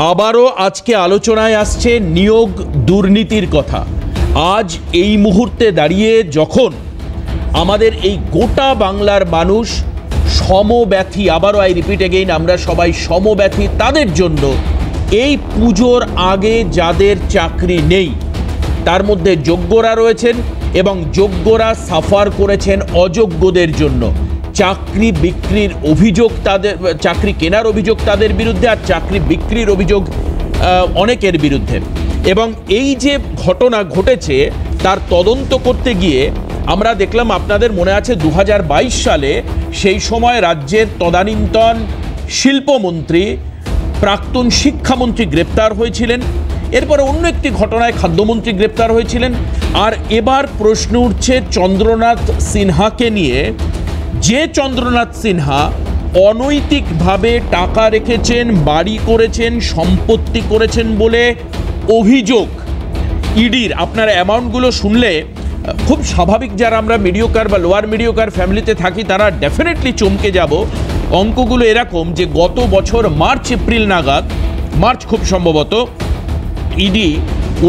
আবারও আজকে আলোচনায় আসছে নিয়োগ দুর্নীতির কথা। আজ এই মুহূর্তে দাঁড়িয়ে যখন আমাদের এই গোটা বাংলার মানুষ সমব্যথী, আবারও আই রিপিট এগেইন, আমরা সবাই সমব্যথী তাদের জন্য। এই পুজোর আগে যাদের চাকরি নেই তার মধ্যে যোগ্যরা রয়েছেন এবং যোগ্যরা সাফার করেছেন অযোগ্যদের জন্য। চাকরি বিক্রির অভিযোগ তাদের, চাকরি কেনার অভিযোগ তাদের বিরুদ্ধে, আর চাকরি বিক্রির অভিযোগ অনেকের বিরুদ্ধে। এবং এই যে ঘটনা ঘটেছে তার তদন্ত করতে গিয়ে আমরা দেখলাম, আপনাদের মনে আছে 2022 সালে সেই সময় রাজ্যের তদানীন্তন শিল্পমন্ত্রী, প্রাক্তন শিক্ষামন্ত্রী গ্রেপ্তার হয়েছিলেন। এরপরে অন্য একটি ঘটনায় খাদ্যমন্ত্রী গ্রেপ্তার হয়েছিলেন। আর এবার প্রশ্ন উঠছে চন্দ্রনাথ সিনহাকে নিয়ে, যে চন্দ্রনাথ সিনহা অনৈতিকভাবে টাকা রেখেছেন, বাড়ি করেছেন, সম্পত্তি করেছেন বলে অভিযোগ ইডির। আপনার অ্যামাউন্টগুলো শুনলে খুব স্বাভাবিক, যারা আমরা মিডিওকার বা লোয়ার মিডিওকার ফ্যামিলিতে থাকি তারা ডেফিনেটলি চমকে যাব। অঙ্কগুলো এরকম যে গত বছর মার্চ এপ্রিল নাগাদ, মার্চ খুব সম্ভবত, ইডি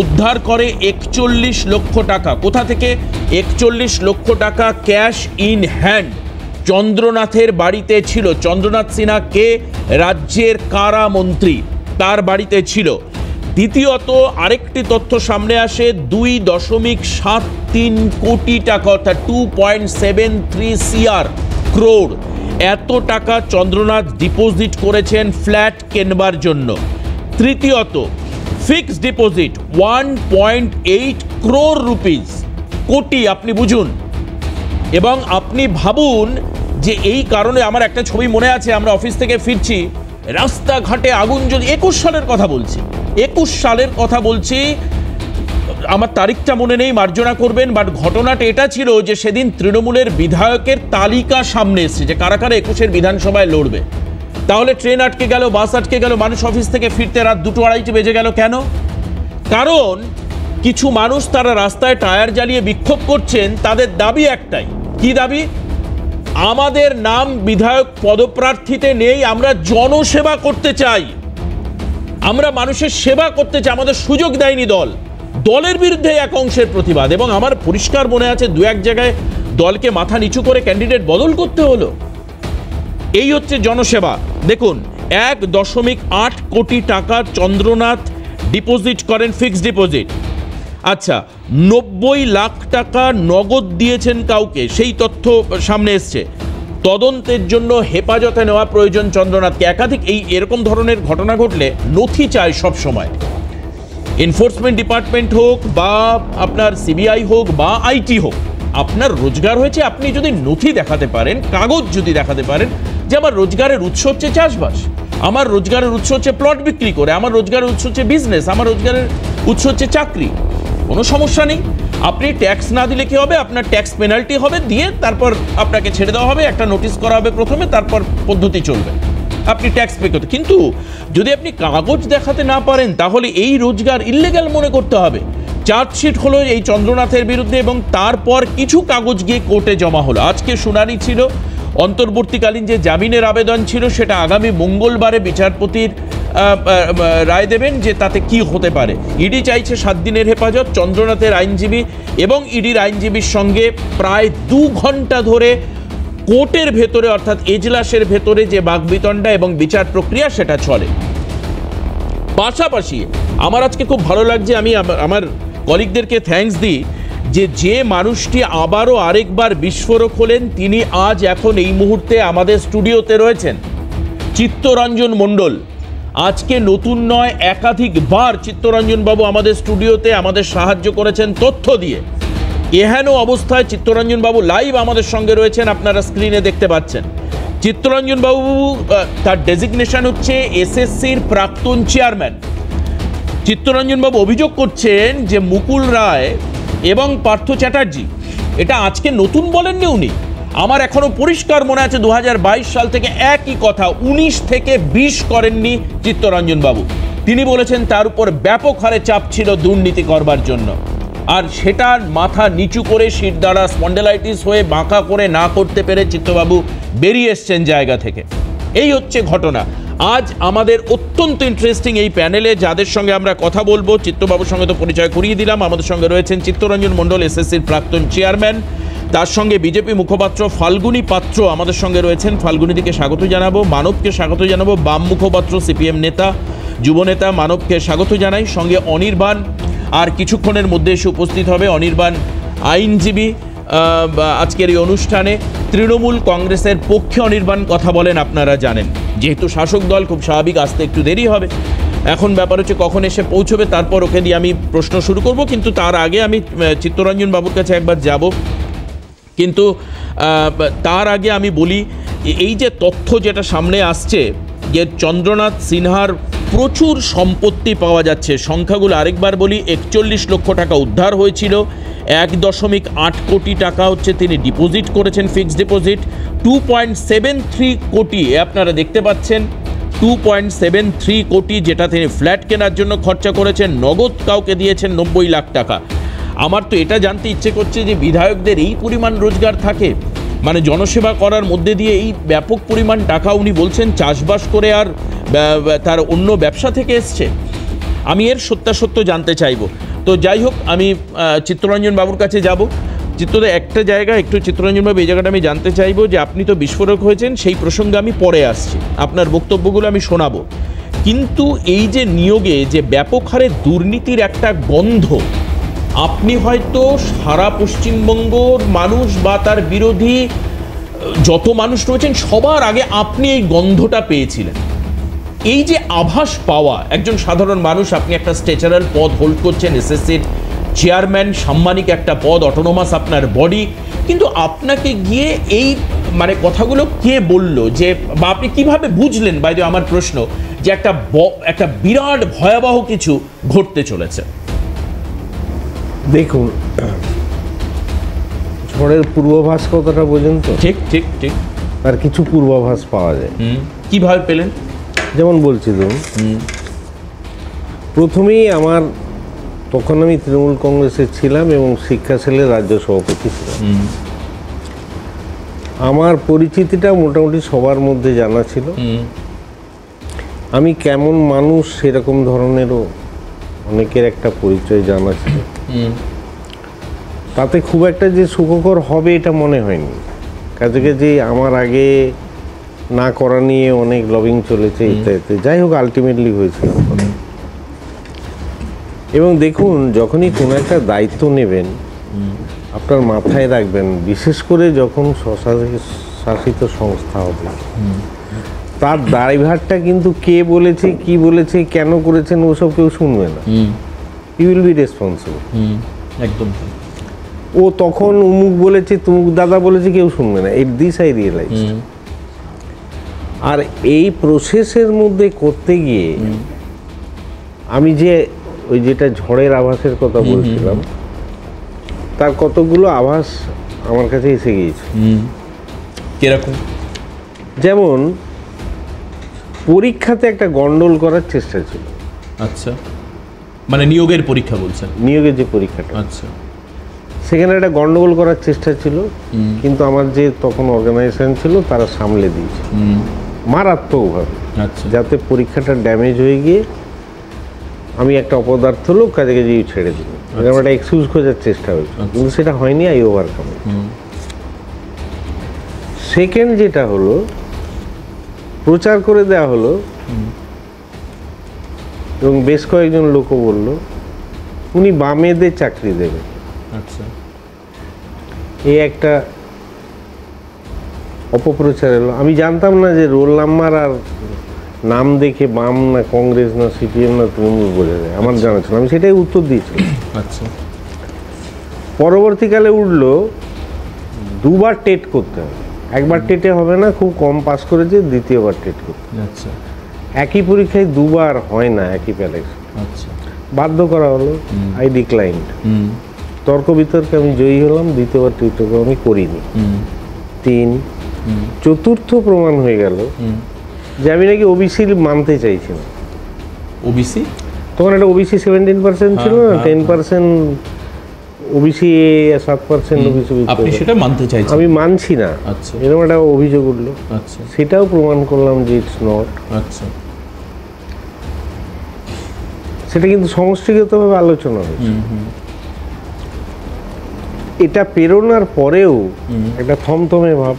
উদ্ধার করে 41 লক্ষ টাকা। কোথা থেকে? 41 লক্ষ টাকা ক্যাশ ইন হ্যান্ড চন্দ্রনাথের বাড়িতে ছিল। চন্দ্রনাথ সিনহা কে? রাজ্যের কারামন্ত্রী, তার বাড়িতে ছিল। দ্বিতীয়ত আরেকটি তথ্য সামনে আসে, 2.73 কোটি টাকা, অর্থাৎ 2.73 crore এত টাকা চন্দ্রনাথ ডিপোজিট করেছেন ফ্ল্যাট কেনবার জন্য। তৃতীয়ত ফিক্সড ডিপোজিট 1.8 crore রুপিস, কোটি, আপনি বুঝুন। এবং আপনি ভাবুন যে এই কারণে, আমার একটা ছবি মনে আছে, আমরা অফিস থেকে ফিরছি, রাস্তাঘাটে আগুন জ্বলছে। 21 সালের কথা বলছি, 21 সালের কথা বলছি, আমার তারিখটা মনে নেই, মার্জনা করবেন। বাট ঘটনাটা এটা ছিল যে সেদিন তৃণমূলের বিধায়কের তালিকা সামনে এসেছে যে কারা কারা 21-এর বিধানসভায় লড়বে। তাহলে ট্রেন আটকে গেল, বাস আটকে গেল, মানুষ অফিস থেকে ফিরতে রাত 2-2:30 বেজে গেল। কেন? কারণ কিছু মানুষ তারা রাস্তায় টায়ার জ্বালিয়ে বিক্ষোভ করছেন। তাদের দাবি একটাই। কি দাবি? আমাদের নাম বিধায়ক পদপ্রার্থীতে নেই, আমরা জনসেবা করতে চাই, আমরা মানুষের সেবা করতে চাই, আমাদের সুযোগ দেয়নি দল। দলের বিরুদ্ধে এক অংশের প্রতিবাদ। এবং আমার পরিষ্কার মনে আছে 2-1 জায়গায় দলকে মাথা নিচু করে ক্যান্ডিডেট বদল করতে হলো। এই হচ্ছে জনসেবা। দেখুন, 1.8 কোটি টাকা চন্দ্রনাথ ডিপোজিট করেন, ফিক্সড ডিপোজিট। আচ্ছা, 90 লাখ টাকা নগদ দিয়েছেন কাউকে, সেই তথ্য সামনে এসছে। তদন্তের জন্য হেফাজতে নেওয়া প্রয়োজন চন্দ্রনাথকে। একাধিক এরকম ধরনের ঘটনা ঘটলে নথি চায় সব সময়। এনফোর্সমেন্ট ডিপার্টমেন্ট হোক বা আপনার সিবিআই হোক বা আইটি হোক, আপনার রোজগার হয়েছে, আপনি যদি নথি দেখাতে পারেন, কাগজ যদি দেখাতে পারেন যে আমার রোজগারের উৎস হচ্ছে চাষবাস, আমার রোজগারের উৎস হচ্ছে প্লট বিক্রি করে, আমার রোজগারের উৎস হচ্ছে বিজনেস, আমার রোজগারের উৎস হচ্ছে চাকরি, কোনো সমস্যা নেই। আপনি ট্যাক্স না দিলে কি হবে? আপনার ট্যাক্স পেনাল্টি হবে, দিয়ে তারপর আপনাকে ছেড়ে দেওয়া হবে, একটা নোটিশ করা হবে প্রথমে, তারপর পদ্ধতি চলবে, আপনি ট্যাক্স পে করতে। কিন্তু যদি আপনি কাগজ দেখাতে না পারেন তাহলে এই রোজগার ইল্লিগ্যাল মনে করতে হবে। চার্জশিট হলো এই চন্দ্রনাথের বিরুদ্ধে এবং তারপর কিছু কাগজ গিয়ে কোর্টে জমা হলো। আজকে শুনানি ছিল, অন্তর্বর্তীকালীন যে জামিনের আবেদন ছিল সেটা আগামী মঙ্গলবারে বিচারপতির রায় দেবেন যে তাতে কি হতে পারে। ইডি চাইছে 7 দিনের হেফাজত। চন্দ্রনাথের আইনজীবী এবং ইডির আইনজীবীর সঙ্গে প্রায় 2 ঘন্টা ধরে কোর্টের ভেতরে, অর্থাৎ এজলাসের ভেতরে যে বাকবিতণ্ডা এবং বিচার প্রক্রিয়া সেটা চলে। পাশাপাশি আমার আজকে খুব ভালো লাগছে, আমি আমার কলিগদেরকে থ্যাঙ্কস দিই যে মানুষটি আবারও আরেকবার বিস্ফোরক হলেন, তিনি আজ এখন এই মুহূর্তে আমাদের স্টুডিওতে রয়েছেন। চিত্তরঞ্জন মণ্ডল। আজকে নতুন নয়, একাধিকবার চিত্তরঞ্জন বাবু আমাদের স্টুডিওতে আমাদের সাহায্য করেছেন তথ্য দিয়ে। এহেন অবস্থায় চিত্তরঞ্জন বাবু লাইভ আমাদের সঙ্গে রয়েছেন, আপনারা স্ক্রিনে দেখতে পাচ্ছেন। চিত্তরঞ্জন বাবু, তার ডেজিগনেশন হচ্ছে এসএসসির প্রাক্তন চেয়ারম্যান। চিত্তরঞ্জন বাবু অভিযোগ করছেন যে মুকুল রায় এবং পার্থ চ্যাটার্জি, এটা আজকে নতুন বলেননি উনি, আমার এখনো পরিষ্কার মনে আছে 2022 সাল থেকে একই কথা, 19 থেকে 20 করেননি চিত্তরঞ্জন বাবু। তিনি বলেছেন তার উপর ব্যাপক হারে চাপ ছিল দুর্নীতি করবার জন্য, আর সেটার মাথা নিচু করে শির দ্বারা স্পন্ডেলাইটিস হয়ে বাঁকা করে না করতে পেরে চিত্তবাবু বেরিয়ে এসছেন জায়গা থেকে। এই হচ্ছে ঘটনা। আজ আমাদের অত্যন্ত ইন্টারেস্টিং এই প্যানেলে যাদের সঙ্গে আমরা কথা বলবো, চিত্তবাবুর সঙ্গে তো পরিচয় করিয়ে দিলাম, আমাদের সঙ্গে রয়েছেন চিত্তরঞ্জন মণ্ডল, এসএসসির প্রাক্তন চেয়ারম্যান, তার সঙ্গে বিজেপি মুখপাত্র ফাল্গুনী পাত্র আমাদের সঙ্গে রয়েছেন। ফাল্গুনীদিকে স্বাগত জানাবো, মানবকে স্বাগত জানাবো, বাম মুখপাত্র সিপিএম নেতা, যুবনেতা মানবকে স্বাগত জানাই, সঙ্গে অনির্বাণ আর কিছুক্ষণের মধ্যে এসে উপস্থিত হবে। অনির্বাণ আইনজীবী, আজকের এই অনুষ্ঠানে তৃণমূল কংগ্রেসের পক্ষে অনির্বাণ কথা বলেন, আপনারা জানেন। যেহেতু শাসক দল, খুব স্বাভাবিক আসতে একটু দেরি হবে। এখন ব্যাপার হচ্ছে কখন এসে পৌঁছবে, তারপর ওকে দিয়ে আমি প্রশ্ন শুরু করব। কিন্তু তার আগে আমি চিত্তরঞ্জন বাবুর কাছে একবার যাব, কিন্তু তার আগে আমি বলি, এই যে তথ্য যেটা সামনে আসছে যে চন্দ্রনাথ সিনহার প্রচুর সম্পত্তি পাওয়া যাচ্ছে, সংখ্যাগুলো আরেকবার বলি, 41 লক্ষ টাকা উদ্ধার হয়েছিল, 1.8 কোটি টাকা হচ্ছে তিনি ডিপোজিট করেছেন, ফিক্সড ডিপোজিট 2.73 কোটি, আপনারা দেখতে পাচ্ছেন 2.73 কোটি, যেটা তিনি ফ্ল্যাট কেনার জন্য খরচা করেছেন, নগদ কাউকে দিয়েছেন 90 লাখ টাকা। আমার তো এটা জানতে ইচ্ছে করছে যে বিধায়কদের এই পরিমাণ রোজগার থাকে, মানে জনসেবা করার মধ্যে দিয়ে এই ব্যাপক পরিমাণ টাকা উনি বলছেন চাষবাস করে আর তার অন্য ব্যবসা থেকে এসছে। আমি এর সত্যাসত্য জানতে চাইব। তো যাই হোক, আমি চিত্তরঞ্জন বাবুর কাছে যাব। চিত্তদা, একটা জায়গা একটু চিত্তরঞ্জন বাবু, এই জায়গাটা আমি জানতে চাইবো যে আপনি তো বিস্ফোরক হয়েছেন, সেই প্রসঙ্গে আমি পরে আসছি, আপনার বক্তব্যগুলো আমি শোনাবো। কিন্তু এই যে নিয়োগে যে ব্যাপক হারে দুর্নীতির একটা গন্ধ, আপনি হয়তো সারা পশ্চিমবঙ্গর মানুষ বা তার বিরোধী যত মানুষ রয়েছেন সবার আগে আপনি এই গন্ধটা পেয়েছিলেন। এই যে আভাস পাওয়া, একজন সাধারণ মানুষ, আপনি একটা স্ট্রেচারাল পদ হোল্ড করছেন, এসএসসির চেয়ারম্যান, সাম্মানিক একটা পদ, অটোনোমাস আপনার বডি, কিন্তু আপনাকে গিয়ে এই মানে কথাগুলো কে বললো, যে বা আপনি কিভাবে বুঝলেন, বাইরে আমার প্রশ্ন, যে একটা বিরাট ভয়াবহ কিছু ঘটতে চলেছে? দেখুন, ঝড়ের পূর্বাভাস কথাটা বোঝেন তো? ঠিক ঠিক ঠিক। আর কিছু পূর্বাভাস পাওয়া যায়। কিভাবে পেলেন? যেমন বলছি, ধরুন প্রথমেই তখন আমি তৃণমূল কংগ্রেসে ছিলাম এবং শিক্ষা সেলের রাজ্য সভাপতি ছিলাম। আমার পরিচিতিটা মোটামুটি সবার মধ্যে জানা ছিল। আমি কেমন মানুষ সেরকম ধরনেরও অনেকের একটা পরিচয় জানা ছিল। তাতে খুব একটা যে সুখকর হবে এটা মনে হয়নি। কাজে কাজে আমার আগে না করা নিয়ে অনেক লবিং চলেছে ইত্যাদি। যাই হোক, আলটিমেটলি হয়েছিল। এবং দেখুন, যখনই কোনো একটা দায়িত্ব নেবেন, আপনার মাথায় রাখবেন, বিশেষ করে যখন স্বশাসিত সংস্থা হবে, তার দায়ভারটা কিন্তু কে বলেছে, কি বলেছে, কেন করেছেন, ওসব কেউ শুনবে না। You will be responsible. একদম। ও তখন উমুক বলেছে, তুমুক দাদা বলেছে, কেউ শুনবে না। This I realise. আর এই প্রসেসের মধ্যে করতে গিয়ে আমি যে ওই যেটা ঝড়ের আভাসের কথা বলছিলাম, তার কতগুলো আভাস আমার কাছে এসে গিয়েছে। কিরকম? যেমন পরীক্ষাতে একটা গন্ডগোল করার চেষ্টা ছিল। আচ্ছা, মানে নিয়োগের পরীক্ষা বলছেন? নিয়োগের যে পরীক্ষাটা, আচ্ছা, সেখানে একটা গন্ডগোল করার চেষ্টা ছিল, কিন্তু আমার যে তখন অর্গানাইজেশন ছিল তারা সামলে দিয়েছে মারাত্মকভাবে, যাতে পরীক্ষাটা ড্যামেজ হয়ে গিয়ে আমি একটা অপদার্থ লোক কাজে কাজে ছেড়ে দিল। আমার একটা এক্সকিউজ খোঁজার চেষ্টা হয়েছে, কিন্তু সেটা হয়নি। I overcome. সেকেন্ড যেটা হলো, প্রচার করে দেওয়া হলো এবং বেশ কয়েকজন লোকও বলল উনি বামেদের চাকরি দেবেন। আচ্ছা, এই একটা অপপ্রচার এলো। আমি জানতাম না যে রোল নাম্বার আর নাম দেখে বাম না কংগ্রেস না সিপিএম না তৃণমূল বোঝা যায়। আমার জানা ছিল, আমি সেটাই উত্তর দিয়েছিলাম। আচ্ছা, পরবর্তীকালে উঠলো দুবার টেট করতে হবে। একবার টেটে হবে না, খুব কম পাস করেছে, দ্বিতীয়বার টেট করতে। আচ্ছা, একই পরীক্ষায় দুবার হয় না একই প্যালেক্স। আচ্ছা, বাধ্য করা হলো। I declined. তর্ক বিতর্কে আমি জয়ী হলাম, দ্বিতীয়বার টেট আমি করিনি। 3 চতুর্থ প্রমাণ হয়ে গেল যে আমি নাকি ওবিসি মানতে চাইছি না। ওবিসি? তখন একটা ওবিসি 17% ছিল না, 10% ওবিসি 7% ওবিসি, আপনি সেটা মানতে চাইছেন? আমি মানছি না। আচ্ছা, এরকম একটা অভিযোগ উঠলো। আচ্ছা, সেটাও প্রমাণ করলাম যে ইটস নট। আচ্ছা, সেটা কিন্তু সমষ্টিগতভাবে আলোচনা হয়েছে। এটা পেরোনোর পরেও একটা থমথমে ভাব।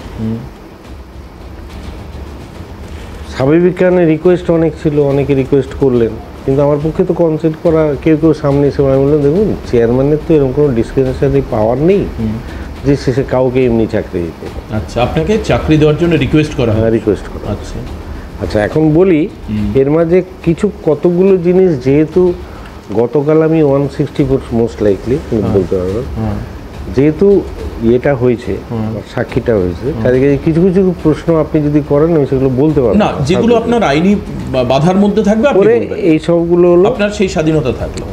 স্বাভাবিক কারণে রিকোয়েস্ট অনেক ছিল, অনেকে রিকোয়েস্ট করলেন, কিন্তু আমার পক্ষে তো কনসেপ্ট করা, কেউ কেউ সামনে এসে আমি বললাম দেখুন চেয়ারম্যানের তো এরকম কোনো ডিসক্রিমিনেশনারি পাওয়ার নেই যে শেষে কাউকে এমনি চাকরি দিতে। আচ্ছা, আপনাকে চাকরি দেওয়ার জন্য রিকোয়েস্ট করা হয়? রিকোয়েস্ট করা। আচ্ছা, আচ্ছা, এখন বলি এর মাঝে কিছু কতগুলো জিনিস, যেহেতু গতকাল আমি 164 মোস্ট লাইকলি বলতে পারবো, যেহেতু এটা হয়েছে, সাক্ষীটা হয়েছে, কাজে কিছু কিছু প্রশ্ন আপনি যদি করেন আমি সেগুলো বলতে পারবো না, যেগুলো আপনার আইনি বাধার মধ্যে থাকবে আপনি বলবেন, এই সবগুলো হলো আপনার সেই স্বাধীনতা থাকলো।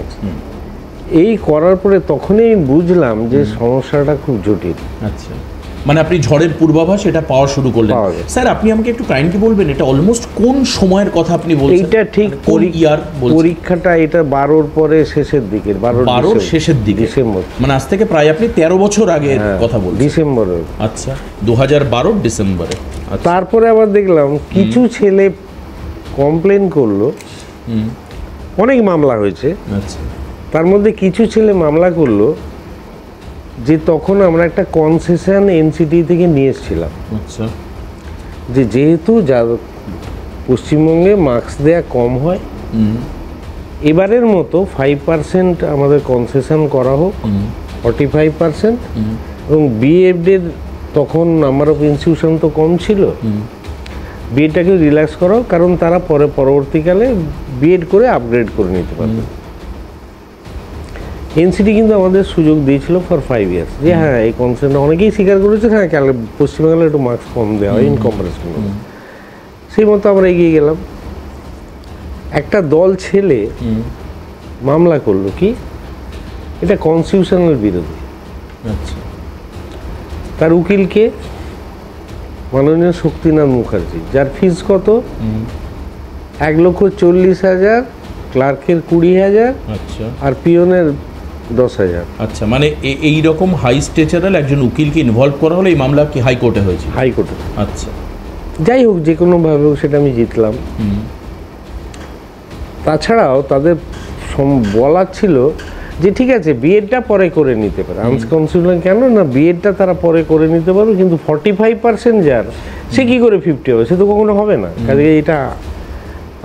এই করার পরে তখনই বুঝলাম যে সমস্যাটা খুব জটিল। আচ্ছা, মানে আপনি ঝড়ের পূর্বাভাস এটা পাওয়া শুরু করলেন। স্যার, আপনি আমাকে একটু কাইন্ডলি বলবেন এটা অলমোস্ট কোন সময়ের কথা আপনি বলছেন? এইটা ঠিক কোন ইয়ার বলছেন? পরীক্ষাটা এটা 12-র পরে শেষের দিকে, 12-র শেষের দিকে, ডিসেম্বর, মানে আজ থেকে প্রায় আপনি 13 বছর আগের কথা বলছেন। ডিসেম্বরে। আচ্ছা, 2012 ডিসেম্বরে। তারপরে আবার দেখলাম কিছু ছেলে কমপ্লেন করলো, অনেক মামলা হয়েছে। আচ্ছা, তার মধ্যে কিছু ছেলে মামলা করলো যে তখন আমরা একটা কনসেশন এনসিটি থেকে নিয়ে এসেছিলাম। আচ্ছা, যে যেহেতু পশ্চিমবঙ্গে মার্কস দেয়া কম হয়, এবারের মতো 5% আমাদের কনসেশন করা হোক, 45%, এবং বিএডের তখন নাম্বার অফ ইনস্টিটিউশন তো কম ছিল, বিএডটাকে রিল্যাক্স করা হোক, কারণ তারা পরবর্তীকালে বিএড করে আপগ্রেড করে নিতে পারবে। এনসিটি কিন্তু আমাদের সুযোগ দিয়েছিল ফর 5 ইয়ার্স, যে হ্যাঁ এই কনসেন্টটা অনেকেই স্বীকার করেছে, হ্যাঁ পশ্চিমবাংলায় একটু মার্কস কম দেওয়া হয় ইন কম্পারিজন। সেই মতো আমরা এগিয়ে গেলাম। একটা দল ছেলে মামলা করলো কি এটা কনস্টিটিউশনাল বিরোধী। আচ্ছা, তার উকিলকে মাননীয় শক্তিনাথ মুখার্জি, যার ফিস কত 1,40,000, ক্লার্কের 20,000, আচ্ছা, আর পিওনের 10,000। আচ্ছা, মানে এই রকম হাই স্টেচারাল একজন উকিলকে ইনভলভ করা হলে এই মামলা কি হাইকোর্টে হয়েছে? হাইকোর্টে। আচ্ছা, যাই হোক, যে কোনোভাবে হোক সেটা আমি জিতলাম। তাছাড়াও তাদের বলার ছিল যে ঠিক আছে বিএডটা পরে করে নিতে পারে, আনকনস্টিটিউশনাল কেন না, বিএডটা তারা পরে করে নিতে পারবে, কিন্তু 45% যার সে কী করে 50 হবে, সে তো কখনো হবে না, কাজে এটা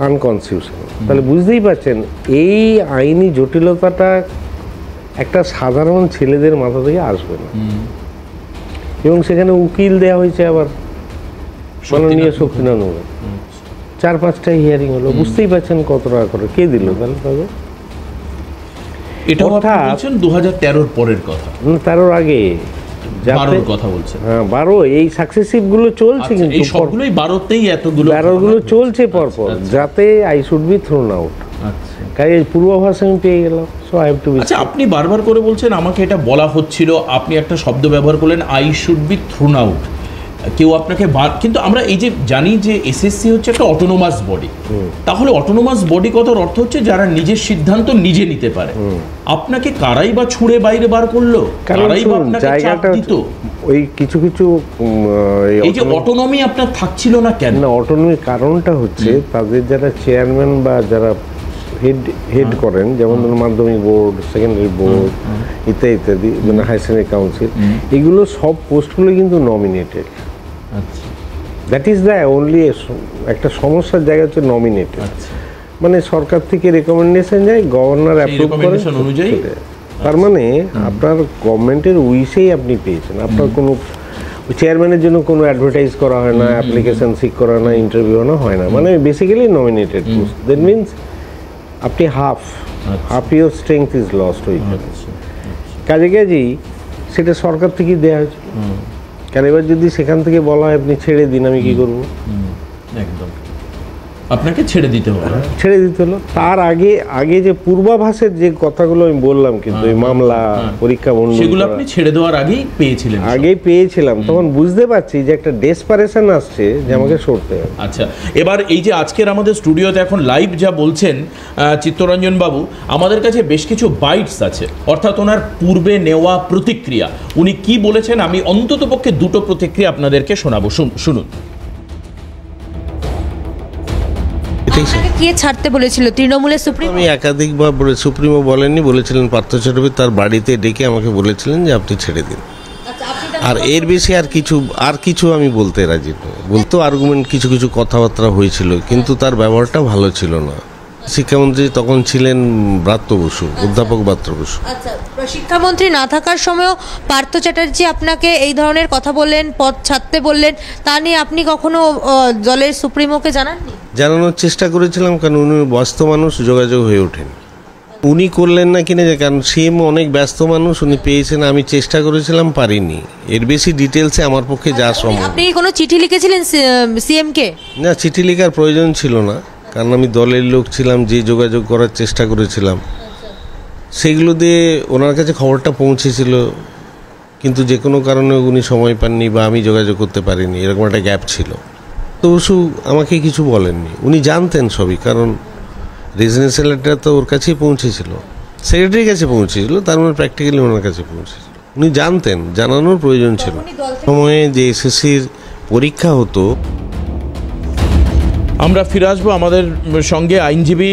আনকনস্টিটিউশনাল। তাহলে বুঝতেই পারছেন এই আইনি জটিলতাটা একটা সাধারণ ছেলেদের মাথা থেকে আসবে না। এবং সেখানে উকিল দেওয়া হয়েছে আবার মাননীয় শক্তিনাথ মুখার্জি, 4-5টা হিয়ারিং হলো, বুঝতেই পারছেন কত টাকা করে কে দিল তাহলে তবে। এটা বলছেন 2013-র পরের কথা, তারও আগে 12-র কথা বলছেন? হ্যাঁ, 12 এই সাকসেসিভ গুলো চলছে, কিন্তু এই সবগুলোই 12তেই এতগুলো 12 চলছে পরপর, যাতে I should be thrown out. আচ্ছা, কাজে পূর্বাভাস আমি পেয়ে গেলাম, so I have to be. আচ্ছা, আপনি বারবার করে বলছেন আমাকে এটা বলা হচ্ছিল, আপনি একটা শব্দ ব্যবহার করলেন I should be thrown out, কেউ আপনাকে কিন্তু আমরা এই যে জানি যে এসএসসি হচ্ছে একটা অটোনোমাস বডি, তাহলে অটোনোমাস বডি কথার অর্থ হচ্ছে যারা নিজের সিদ্ধান্ত নিজে নিতে পারে। আপনাকে কারাই বা ছুঁড়ে বাইরে বার করলো, কারাই বা আপনাকে চাপ দিত, ওই কিছু কিছু এই যে অটোনমি আপনার থাকছিল না কেন? না, অটোনমির কারণটা হচ্ছে তাদের যারা চেয়ারম্যান বা যারা হেড করেন, যেমন ধরুন মাধ্যমিক বোর্ড, সেকেন্ডারি বোর্ড ইত্যাদি ইত্যাদি, মানে হাই সেকেন্ডারি কাউন্সিল, এগুলো সব পোস্টগুলো কিন্তু নমিনেটেড। আচ্ছা, দ্যাট ইজ দ্য অনলি একটা সমস্যার জায়গা হচ্ছে নমিনেটেড, মানে সরকার থেকে রেকমেন্ডেশন যায়, গভর্নর অ্যাপ্রুভ করেন অনুযায়ী। তার মানে আপনার গভর্নমেন্টের উইশেই আপনি পেয়েছেন, আপনার কোনো চেয়ারম্যানের জন্য কোনো অ্যাডভার্টাইজ করা হয় না, অ্যাপ্লিকেশন সিক করা না, ইন্টারভিউ হয় না, মানে basically nominated post. That means আপনি half your strength is lost ওইখানে। কাজেই সেটা সরকার থেকেই দেওয়া হয়েছে। কারণ এবার যদি সেখান থেকে বলা হয় আপনি ছেড়ে দিন, আমি কি করবো? একদম। আপনাকে ছেড়ে দিতে হলো। ছেড়ে দিতে হলো। তার আগে যে পূর্বাভাসের যে কথাগুলো আমি বললাম, কিন্তু এই মামলা পরীক্ষা বন্ধ, সেগুলো আপনি ছেড়ে দেওয়ার আগেই পেয়েছিলেন? আগেই পেয়েছিলাম। তখন বুঝতে পারছি যে একটা ডেসপারেশন আসছে যে আমাকে সরতে হবে। আচ্ছা, এবার এই যে আজকের আমাদের স্টুডিওতে এখন লাইভ যা বলছেন চিত্তরঞ্জন বাবু, আমাদের কাছে বেশ কিছু বাইটস আছে, অর্থাৎ ওনার পূর্বে নেওয়া প্রতিক্রিয়া। উনি কি বলেছেন আমি অন্ততপক্ষে দুটো প্রতিক্রিয়া আপনাদেরকে শোনাবো, শুনুন। কে ছাড়তে বলেছিল? তৃণমূলের সুপ্রিমো? আমি একাধিকবার সুপ্রিমো বলেননি, বলেছিলেন পার্থ চ্যাটার্জি তার বাড়িতে ডেকে আমাকে বলেছিলেন যে আপনি ছেড়ে দিন। আর এর বেশি আর কিছু আমি বলতে রাজি নই। বলতো আর্গুমেন্ট কিছু কথাবার্তা হয়েছিল, কিন্তু তার ব্যবহারটা ভালো ছিল না। শিক্ষামন্ত্রী তখন ছিলেন ব্রাত্য বসু, অধ্যাপক ব্রাত্য বসু। আচ্ছা, শিক্ষামন্ত্রী না থাকার সময়ও পার্থ চ্যাটার্জি আপনাকে এই ধরনের কথা বললেন, পদ ছাড়তে বললেন, তা নিয়ে আপনি কখনো দলের সুপ্রিমোকে জানাননি? জানানোর চেষ্টা করেছিলাম, কারণ উনি ব্যস্ত মানুষ, যোগাযোগ হয়ে ওঠেন। উনি করলেন না কিনা, কারণ সিএম অনেক ব্যস্ত মানুষ, উনি পেয়েছেন, আমি চেষ্টা করেছিলাম, পারিনি। এর বেশি ডিটেলসে আমার পক্ষে যাওয়া সম্ভব। আপনি কোনো চিঠি লিখেছিলেন সিএমকে? না, চিঠি লেখার প্রয়োজন ছিল না, কারণ আমি দলের লোক ছিলাম, যে যোগাযোগ করার চেষ্টা করেছিলাম সেগুলো দিয়ে ওনার কাছে খবরটা পৌঁছেছিল, কিন্তু যে কোনো কারণে উনি সময় পাননি বা আমি যোগাযোগ করতে পারিনি, এরকম একটা গ্যাপ ছিল। তো অবশ্য আমাকে কিছু বলেননি, উনি জানতেন সবই, কারণ রেজিগনেশন লেটার তো ওর কাছেই পৌঁছেছিল, সেক্রেটারির কাছে পৌঁছেছিল, তার মানে প্র্যাকটিক্যালি ওনার কাছে পৌঁছেছিল। উনি জানতেন, জানানোর প্রয়োজন ছিল। সময়ে যে এসএসসির পরীক্ষা হতো। আমরা ফিরে আসবো, আমাদের সঙ্গে আইনজীবী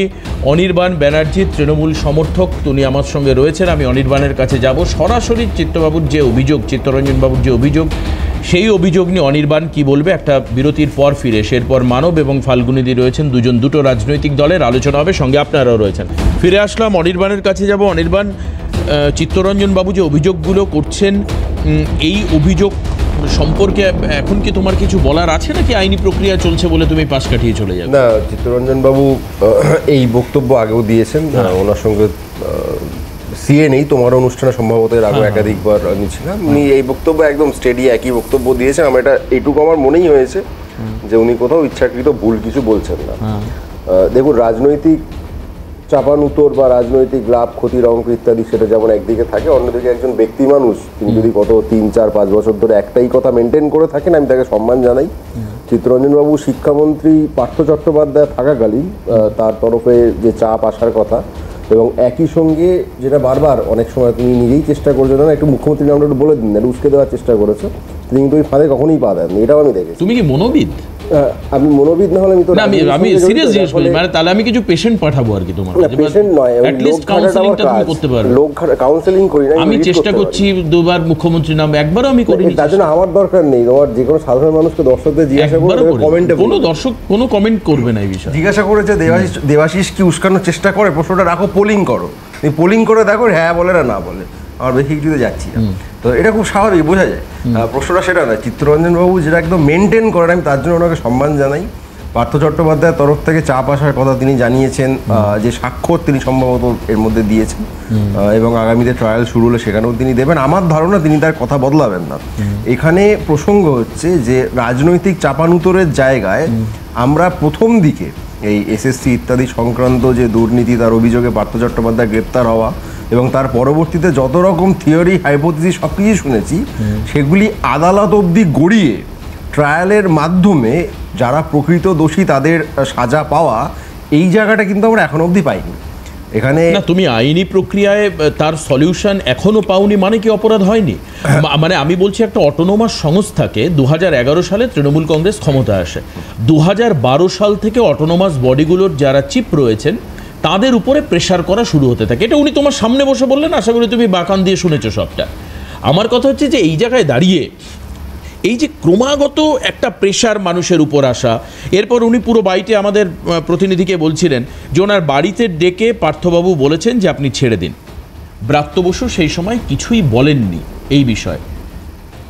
অনির্বাণ ব্যানার্জি, তৃণমূল সমর্থক, উনি আমার সঙ্গে রয়েছেন। আমি অনির্বাণের কাছে যাব, সরাসরি চিত্তবাবুর যে অভিযোগ, চিত্তরঞ্জন বাবুর যে অভিযোগ, সেই অভিযোগ নিয়ে অনির্বাণ কি বলবে একটা বিরতির পর ফিরে এসে। এরপর মানব এবং ফাল্গুনিদি রয়েছেন, দুটো রাজনৈতিক দলের আলোচনা হবে, সঙ্গে আপনারাও রয়েছেন। ফিরে আসলাম, অনির্বাণের কাছে যাব। অনির্বাণ, চিত্তরঞ্জন বাবু যে অভিযোগগুলো করছেন, এই অভিযোগ সম্পর্কে এখন কি তোমার কিছু বলার আছে, নাকি আইনি প্রক্রিয়া চলছে বলে তুমি পাশ কাটিয়ে চলে যাবে? না, চিত্তরঞ্জন বাবু এই বক্তব্য আগেও দিয়েছেন, ওনার সঙ্গে সিএ নেই, তোমার অনুষ্ঠানে সম্ভবত এর আগে একাধিকবার নিয়েছিলাম। উনি এই বক্তব্য একদম স্টেডি একই বক্তব্য দিয়েছেন। আমার এইটুকু আমার মনেই হয়েছে যে উনি কোথাও ইচ্ছাকৃত ভুল কিছু বলছেন না। দেখুন, রাজনৈতিক চাপানুতোর বা রাজনৈতিক লাভ ক্ষতির অঙ্ক ইত্যাদি সেটা যেমন একদিকে থাকে, অন্যদিকে একজন ব্যক্তি মানুষ তিনি যদি গত 3, 4, 5 বছর ধরে একটাই কথা মেনটেন করে থাকেন, আমি তাকে সম্মান জানাই। চিত্তরঞ্জন বাবু শিক্ষামন্ত্রী পার্থ চট্টোপাধ্যায় থাকাকালীন তার তরফে যে চাপ আসার কথা, এবং একই সঙ্গে যেটা বারবার অনেক সময় তুমি নিজেই চেষ্টা করছো, না একটু মুখ্যমন্ত্রীর নামটা একটু বলে দিন, উস্কে দেওয়ার চেষ্টা করেছো, তিনি কিন্তু ওই ফাঁদে কখনোই পা দেননি, এটাও আমি দেখেছি। তুমি কি মনোবিদ? আমি মনোবিদ না হলে আমি তো আমি সিরিয়াস জিজ্ঞেস করি, মানে তাহলে আমি কিছু পেশেন্ট পাঠাবো আর কি তোমার কাছে? পেশেন্ট নয়, অ্যাট লিস্ট কাউন্সেলিংটা তুমি করতে পারো। লোক কাউন্সেলিং করি না, আমি চেষ্টা করছি, দুবার মুখ্যমন্ত্রীর নাম, একবারও আমি করিনি। তার জন্য আমার দরকার নেই, তোমার যে কোনো সাধারণ মানুষকে দর্শকদের জিজ্ঞাসা করে, কমেন্টে কোনো দর্শক কোনো কমেন্ট করবে না এই বিষয়ে। জিজ্ঞাসা করেছে দেবাশিস কি উস্কানোর চেষ্টা করে, প্রশ্নটা রাখো, পোলিং করো, তুমি পোলিং করে দেখো হ্যাঁ বলে না বলে, আমার বেশি কিছুতে যাচ্ছি না। তো এটা খুব স্বাভাবিক, বোঝা যায়। প্রশ্নটা সেটা না, চিত্তরঞ্জন বাবু যেটা একদম মেনটেন করেন, আমি তার জন্য ওনাকে সম্মান জানাই। পার্থ চট্টোপাধ্যায়ের তরফ থেকে চাপ আসার কথা তিনি জানিয়েছেন, যে স্বাক্ষর তিনি সম্ভবত এর মধ্যে দিয়েছেন, এবং আগামীতে ট্রায়াল শুরু হলে সেখানেও তিনি দেবেন। আমার ধারণা তিনি তার কথা বদলাবেন না। এখানে প্রসঙ্গ হচ্ছে যে রাজনৈতিক চাপানুতরের জায়গায় আমরা প্রথম দিকে এই এসএসসি ইত্যাদি সংক্রান্ত যে দুর্নীতি, তার অভিযোগে পার্থ চট্টোপাধ্যায় গ্রেপ্তার হওয়া এবং তার পরবর্তীতে যত রকম থিওরি, হাইপোথিসিস সব কিছু শুনেছি, সেগুলি আদালত অবধি গড়িয়ে ট্রায়ালের মাধ্যমে যারা প্রকৃত দোষী তাদের সাজা পাওয়া, এই জায়গাটা কিন্তু আমরা এখনো অবধি পাইনি। এখানে না, তুমি আইনি প্রক্রিয়ায় তার সলিউশন এখনো পাওনি মানে কি অপরাধ হয়নি? মানে আমি বলছি, একটা অটোনোমাস সংস্থাকে 2011 সালে তৃণমূল কংগ্রেস ক্ষমতায় আসে, 2012 সাল থেকে অটোনোমাস বডিগুলোর যারা চিফ রয়েছেন তাদের উপরে প্রেশার করা শুরু হতে থাকে। এটা উনি তোমার সামনে বসে বললেন, আশা করি তুমি বাকান দিয়ে শুনেছো সবটা। আমার কথা হচ্ছে যে এই জায়গায় দাঁড়িয়ে এই যে ক্রমাগত একটা প্রেশার মানুষের উপর আসা, এরপর উনি পুরো বাইটে আমাদের প্রতিনিধিকে বলছিলেন যে ওনার বাড়িতে ডেকে পার্থবাবু বলেছেন যে আপনি ছেড়ে দিন। ব্রাত্য বসু সেই সময় কিছুই বলেননি এই বিষয়ে।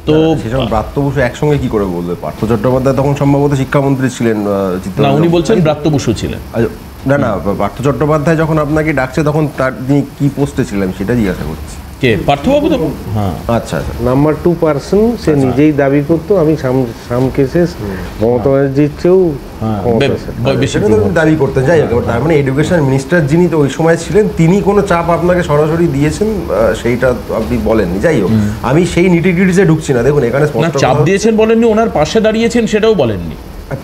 তো ব্রাত্য বসু একসঙ্গে কি করে বলবে? পার্থ চট্টোপাধ্যায় তখন সম্ভবত শিক্ষামন্ত্রী ছিলেন। না, উনি বলছেন ব্রাত্য বসু ছিলেন। না, পার্থ চট্টোপাধ্যায় যখন আপনাকে ডাকছে তখন তিনি কি পোস্টে ছিলেন সেটা জিজ্ঞাসা করছি। কে পার্থবাবু তো? হ্যাঁ, আচ্ছা আচ্ছা। নাম্বার 2 পার্সন সে নিজেই দাবি করতো আমি সাম কেসে মমতা ব্যানার্জির চেয়েও ক্ষমতা আছে। সেটা তো দাবি করতেন, যাই হোক। তার মানে এডুকেশন মিনিস্টার যিনি তো ওই সময় ছিলেন, তিনি কোনো চাপ আপনাকে সরাসরি দিয়েছেন সেইটা আপনি বলেননি। যাই হোক, আমি সেই নিটিগ্রিটিসে ঢুকছি না। দেখুন এখানে না, চাপ দিয়েছেন বলেননি, ওনার পাশে দাঁড়িয়েছেন সেটাও বলেননি।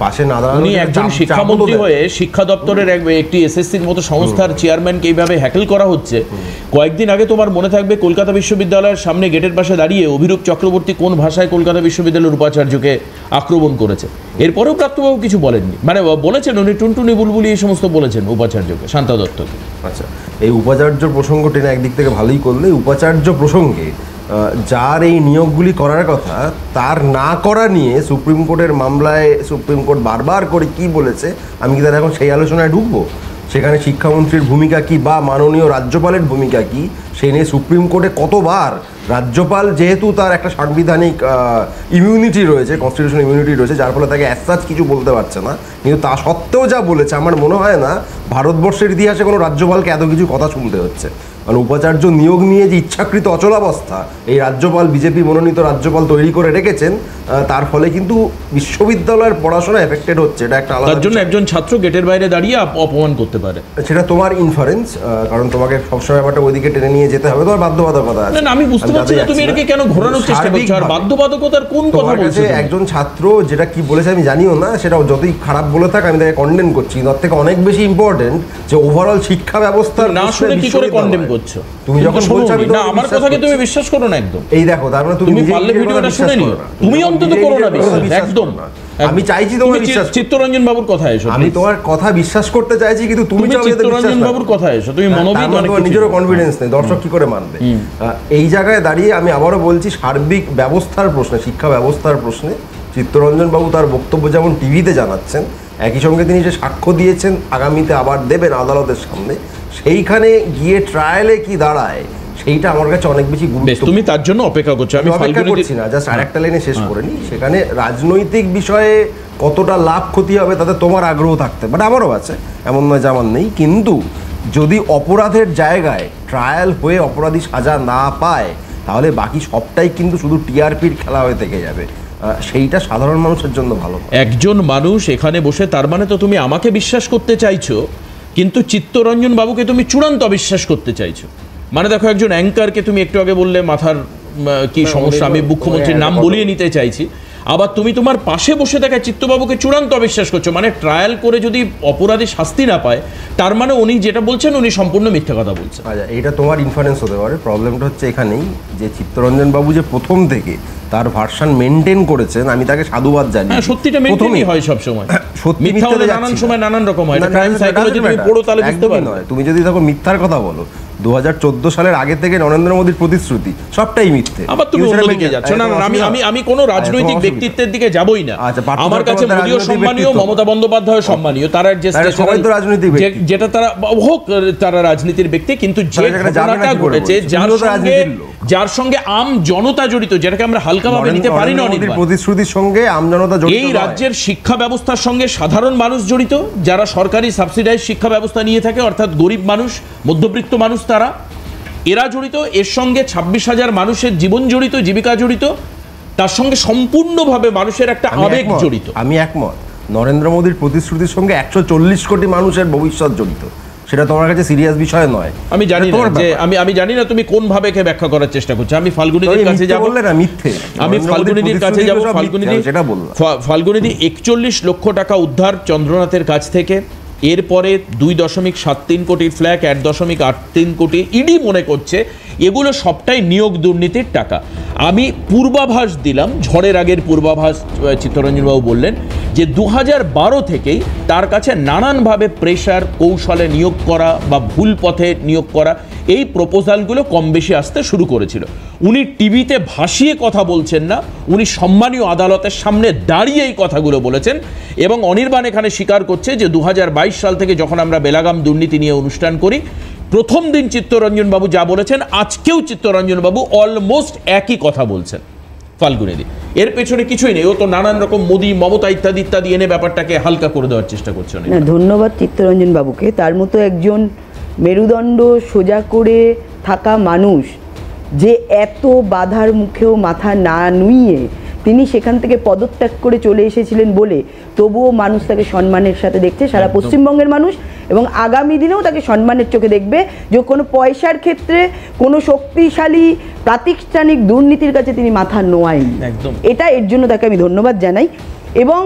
পাশে না দাঁড়ানো, উনি একজন শিক্ষামন্ত্রী হয়ে শিক্ষা দপ্তরের একটি এসএসসির মতো সংস্থার চেয়ারম্যানকে এইভাবে হ্যাকেল করা হচ্ছে। কয়েকদিন আগে তোমার মনে থাকবে কলকাতা বিশ্ববিদ্যালয়ের সামনে গেটের পাশে দাঁড়িয়ে অভিরূপ চক্রবর্তী কোন ভাষায় কলকাতা বিশ্ববিদ্যালয়ের উপাচার্যকে আক্রমণ করেছে। এরপরেও প্রাপ্তবাবু কিছু বলেননি, মানে বলেছেন উনি টুনটুনি বুলবুলি এই সমস্ত বলেছেন উপাচার্যকে, শান্তা দত্তকে। আচ্ছা, এই উপাচার্য প্রসঙ্গ টেনে একদিক থেকে ভালোই করলে। উপাচার্য প্রসঙ্গে যার এই নিয়োগগুলি করার কথা, তার না করা নিয়ে সুপ্রিম কোর্টের মামলায় সুপ্রিম কোর্ট বারবার করে কি বলেছে, আমি কি তার এখন সেই আলোচনায় ঢুকবো? সেখানে শিক্ষামন্ত্রীর ভূমিকা কি বা মাননীয় রাজ্যপালের ভূমিকা কি, সে নিয়ে সুপ্রিম কোর্টে কতবার রাজ্যপাল, যেহেতু তার একটা সাংবিধানিক ইমিউনিটি রয়েছে, কনস্টিটিউশন ইমিউনিটি রয়েছে, যার ফলে তাকে অ্যাজ কিছু বলতে পারছে না, কিন্তু তা সত্ত্বেও যা বলেছে, আমার মনে হয় না ভারতবর্ষের ইতিহাসে কোনো রাজ্যপালকে এত কিছু কথা শুনতে হচ্ছে। কারণ উপাচার্য নিয়োগ নিয়ে যে ইচ্ছাকৃত অচলাবস্থা এই রাজ্যপাল, বিজেপি মনোনীত রাজ্যপাল তৈরি করে রেখেছেন, তার ফলে কিন্তু বিশ্ববিদ্যালয়ের পড়াশোনা এফেক্টেড হচ্ছে। এটা একটা আলাদা, তার জন্য একজন ছাত্র গেটের বাইরে দাঁড়িয়ে অপমান করতে পারে, সেটা তোমার ইনফারেন্স। কারণ তোমাকে সবসময় ব্যাপারটা ওইদিকে টেনে নিয়ে যেতে হবে, তোমার বাধ্যবাধকতা আছে। না, আমি বুঝতে পারছি না তুমি এটাকে কেন ঘোরানোর চেষ্টা করছো, আর বাধ্যবাধকতার কোন কথা বলছো? একজন ছাত্র যেটা কি বলেছে আমি জানিও না, সেটা যতই খারাপ বলে থাক আমি তাকে কন্ডেম করছি। তার থেকে অনেক বেশি ইম্পর্টেন্ট যে ওভারঅল শিক্ষা ব্যবস্থা না শুনে কি করে কন্ডেম করছো? তুমি যখন বলছো আমি না, আমার কথাকে তুমি বিশ্বাস করো না একদম। এই দেখো, তার মানে তুমি পারলে ভিডিওটা শুনে নিও, তুমি অন্তত করো না বিশ্বাস, একদম। আমি চাইছি তোমার বিশ্বাস। চিত্তরঞ্জন বাবুর কথা এসো, আমি তোমার কথা বিশ্বাস করতে চাইছি, কিন্তু তুমি চিত্তরঞ্জন বাবুর কথা এসো, তুমি মনোবিদ, তোমার নিজেরও কনফিডেন্স নেই, দর্শক কি করে মানবে? এই জায়গায় দাঁড়িয়ে আমি আবারও বলছি, সার্বিক ব্যবস্থার প্রশ্নে, শিক্ষা ব্যবস্থার প্রশ্নে চিত্তরঞ্জন বাবু তার বক্তব্য যেমন টিভিতে জানাচ্ছেন, একই সঙ্গে তিনি যে সাক্ষ্য দিয়েছেন আগামীতে আবার দেবেন আদালতের সামনে, সেইখানে গিয়ে ট্রায়ালে কি দাঁড়ায় সেইটা আমার কাছে অনেক বেশি গুরুত্বপূর্ণ। তুমি তার জন্য অপেক্ষা করছো, আমি অপেক্ষা করছি না, জাস্ট আরেকটা লাইনে শেষ করে নি। সেখানে রাজনৈতিক বিষয়ে কতটা লাভ ক্ষতি হবে তাতে তোমার আগ্রহ থাকতে পারে, আমারও আছে, এমন নয় যে আমার নেই। কিন্তু যদি অপরাধের জায়গায় ট্রায়াল হয়ে অপরাধী সাজা না পায়, তাহলে বাকি সবটাই কিন্তু শুধু টিআরপির খেলা হয়ে থেকে যাবে। সেইটা সাধারণ মানুষের জন্য ভালো। একজন মানুষ এখানে বসে, তার মানে তো তুমি আমাকে বিশ্বাস করতে চাইছো, কিন্তু চিত্তরঞ্জন বাবুকে তুমি চূড়ান্ত অবিশ্বাস করতে চাইছো। মানে দেখো, একজন অ্যাঙ্কারকে তুমি একটু আগে বললে মাথার কি সমস্যা, আমি মুখ্যমন্ত্রীর নাম বলিয়ে নিতে চাইছি, আবার তুমি তোমার পাশে বসে থাকা চিত্তবাবুকে চূড়ান্ত অবিশ্বাস করছো। মানে ট্রায়াল করে যদি অপরাধী শাস্তি না পায়, তার মানে উনি যেটা বলছেন উনি সম্পূর্ণ মিথ্যা কথা বলছেন। আচ্ছা, এটা তোমার ইনফারেন্স হতে পারে। প্রবলেমটা হচ্ছে এখানেই যে চিত্তরঞ্জন বাবু যে প্রথম থেকে তার ভার্সন মেনটেন করেছেন, আমি তাকে সাধুবাদ জানি। হ্যাঁ, সত্যিটা মেনটেনই হয় সব সময়, মিথ্যা হলে নানান সময় নানান রকম হয়। ক্রাইম সাইকোলজি তুমি পড়ো তাহলে বুঝতে পারবে। তুমি যদি দেখো মিথ্যার কথা বলো, 2014 সালের আগে থেকে নরেন্দ্র মোদীর প্রতিশ্রুতি সবটাই মিথ্যে। আবার তুমি অন্যদিকে যাচ্ছ। না, আমি কোনো রাজনৈতিক ব্যক্তিত্বের দিকে যাবই না। আমার কাছে মোদীও সম্মানীয়, মমতা বন্দ্যোপাধ্যায় সম্মানীয়, তারা যে যেটা তারা হোক, তারা রাজনীতির ব্যক্তি, কিন্তু যে ঘটনাটা ঘটেছে, যার সঙ্গে আম জনতা জড়িত, যেটাকে আমরা হালকাভাবে নিতে পারি না, প্রতিশ্রুতির সঙ্গে আম জনতা জড়িত। এই রাজ্যের শিক্ষা ব্যবস্থার সঙ্গে সাধারণ মানুষ জড়িত, যারা সরকারি সাবসিডাইজ শিক্ষা ব্যবস্থা নিয়ে থাকে, অর্থাৎ গরিব মানুষ, মধ্যবিত্ত মানুষ, তারা এরা জড়িত। এর সঙ্গে 26,000 মানুষের জীবন জড়িত, জীবিকা জড়িত, তার সঙ্গে সম্পূর্ণভাবে মানুষের একটা আবেগ জড়িত। আমি একমত, নরেন্দ্র মোদীর প্রতিশ্রুতির সঙ্গে 140 কোটি মানুষের ভবিষ্যৎ জড়িত। সেটা তোমার কাছে সিরিয়াস বিষয় নয়। আমি জানি না যে আমি জানি না তুমি কোন ভাবে কে ব্যাখ্যা করার চেষ্টা করছো। আমি ফাল্গুনিদির কাছে যাব, বললে না মিথ্যে, আমি ফাল্গুনিদির কাছে যাব। ফাল্গুনিদি 41 লক্ষ টাকা উদ্ধার চন্দ্রনাথের কাছ থেকে। এরপরে 2.73 কোটির ফ্ল্যাট, 1.83 কোটি ইডি মনে করছে এগুলো সবটাই নিয়োগ দুর্নীতির টাকা। আমি পূর্বাভাস দিলাম, ঝড়ের আগের পূর্বাভাস, চিত্তরঞ্জনবাবু বললেন যে 2012 থেকেই তার কাছে নানানভাবে প্রেশার, কৌশলে নিয়োগ করা বা ভুল পথে নিয়োগ করা, এই প্রপোজালগুলো কম বেশি আসতে শুরু করেছিল। উনি টিভিতে ভাসিয়ে কথা বলছেন না, উনি সম্মানীয় আদালতের সামনে দাঁড়িয়ে এই কথাগুলো বলেছেন। এবং অনির্বাণ এখানে স্বীকার করছে যে 2022 সাল থেকে যখন আমরা বেলাগাম দুর্নীতি নিয়ে অনুষ্ঠান করি, প্রথম দিন চিত্তরঞ্জন বাবু যা বলেছেন, আজকেও চিত্তরঞ্জন বাবু অলমোস্ট একই কথা বলছেন। ফাল্গুনিদি এর পেছনে কিছুই নেই, ও তো নানান রকম মোদি, মমতা ইত্যাদি ইত্যাদি এনে ব্যাপারটাকে হালকা করে দেওয়ার চেষ্টা করছে। না, ধন্যবাদ চিত্তরঞ্জন বাবুকে। তার মতো একজন মেরুদণ্ড সোজা করে থাকা মানুষ যে এত বাধার মুখেও মাথা না নুইয়ে তিনি সেখান থেকে পদত্যাগ করে চলে এসেছিলেন বলে তবুও মানুষ তাকে সম্মানের সাথে দেখছে, সারা পশ্চিমবঙ্গের মানুষ, এবং আগামী দিনেও তাকে সম্মানের চোখে দেখবে। যে কোনো পয়সার ক্ষেত্রে কোনো শক্তিশালী প্রাতিষ্ঠানিক দুর্নীতির কাছে তিনি মাথা নোয়ায়নি। এটা এর জন্য তাকে আমি ধন্যবাদ জানাই। এবং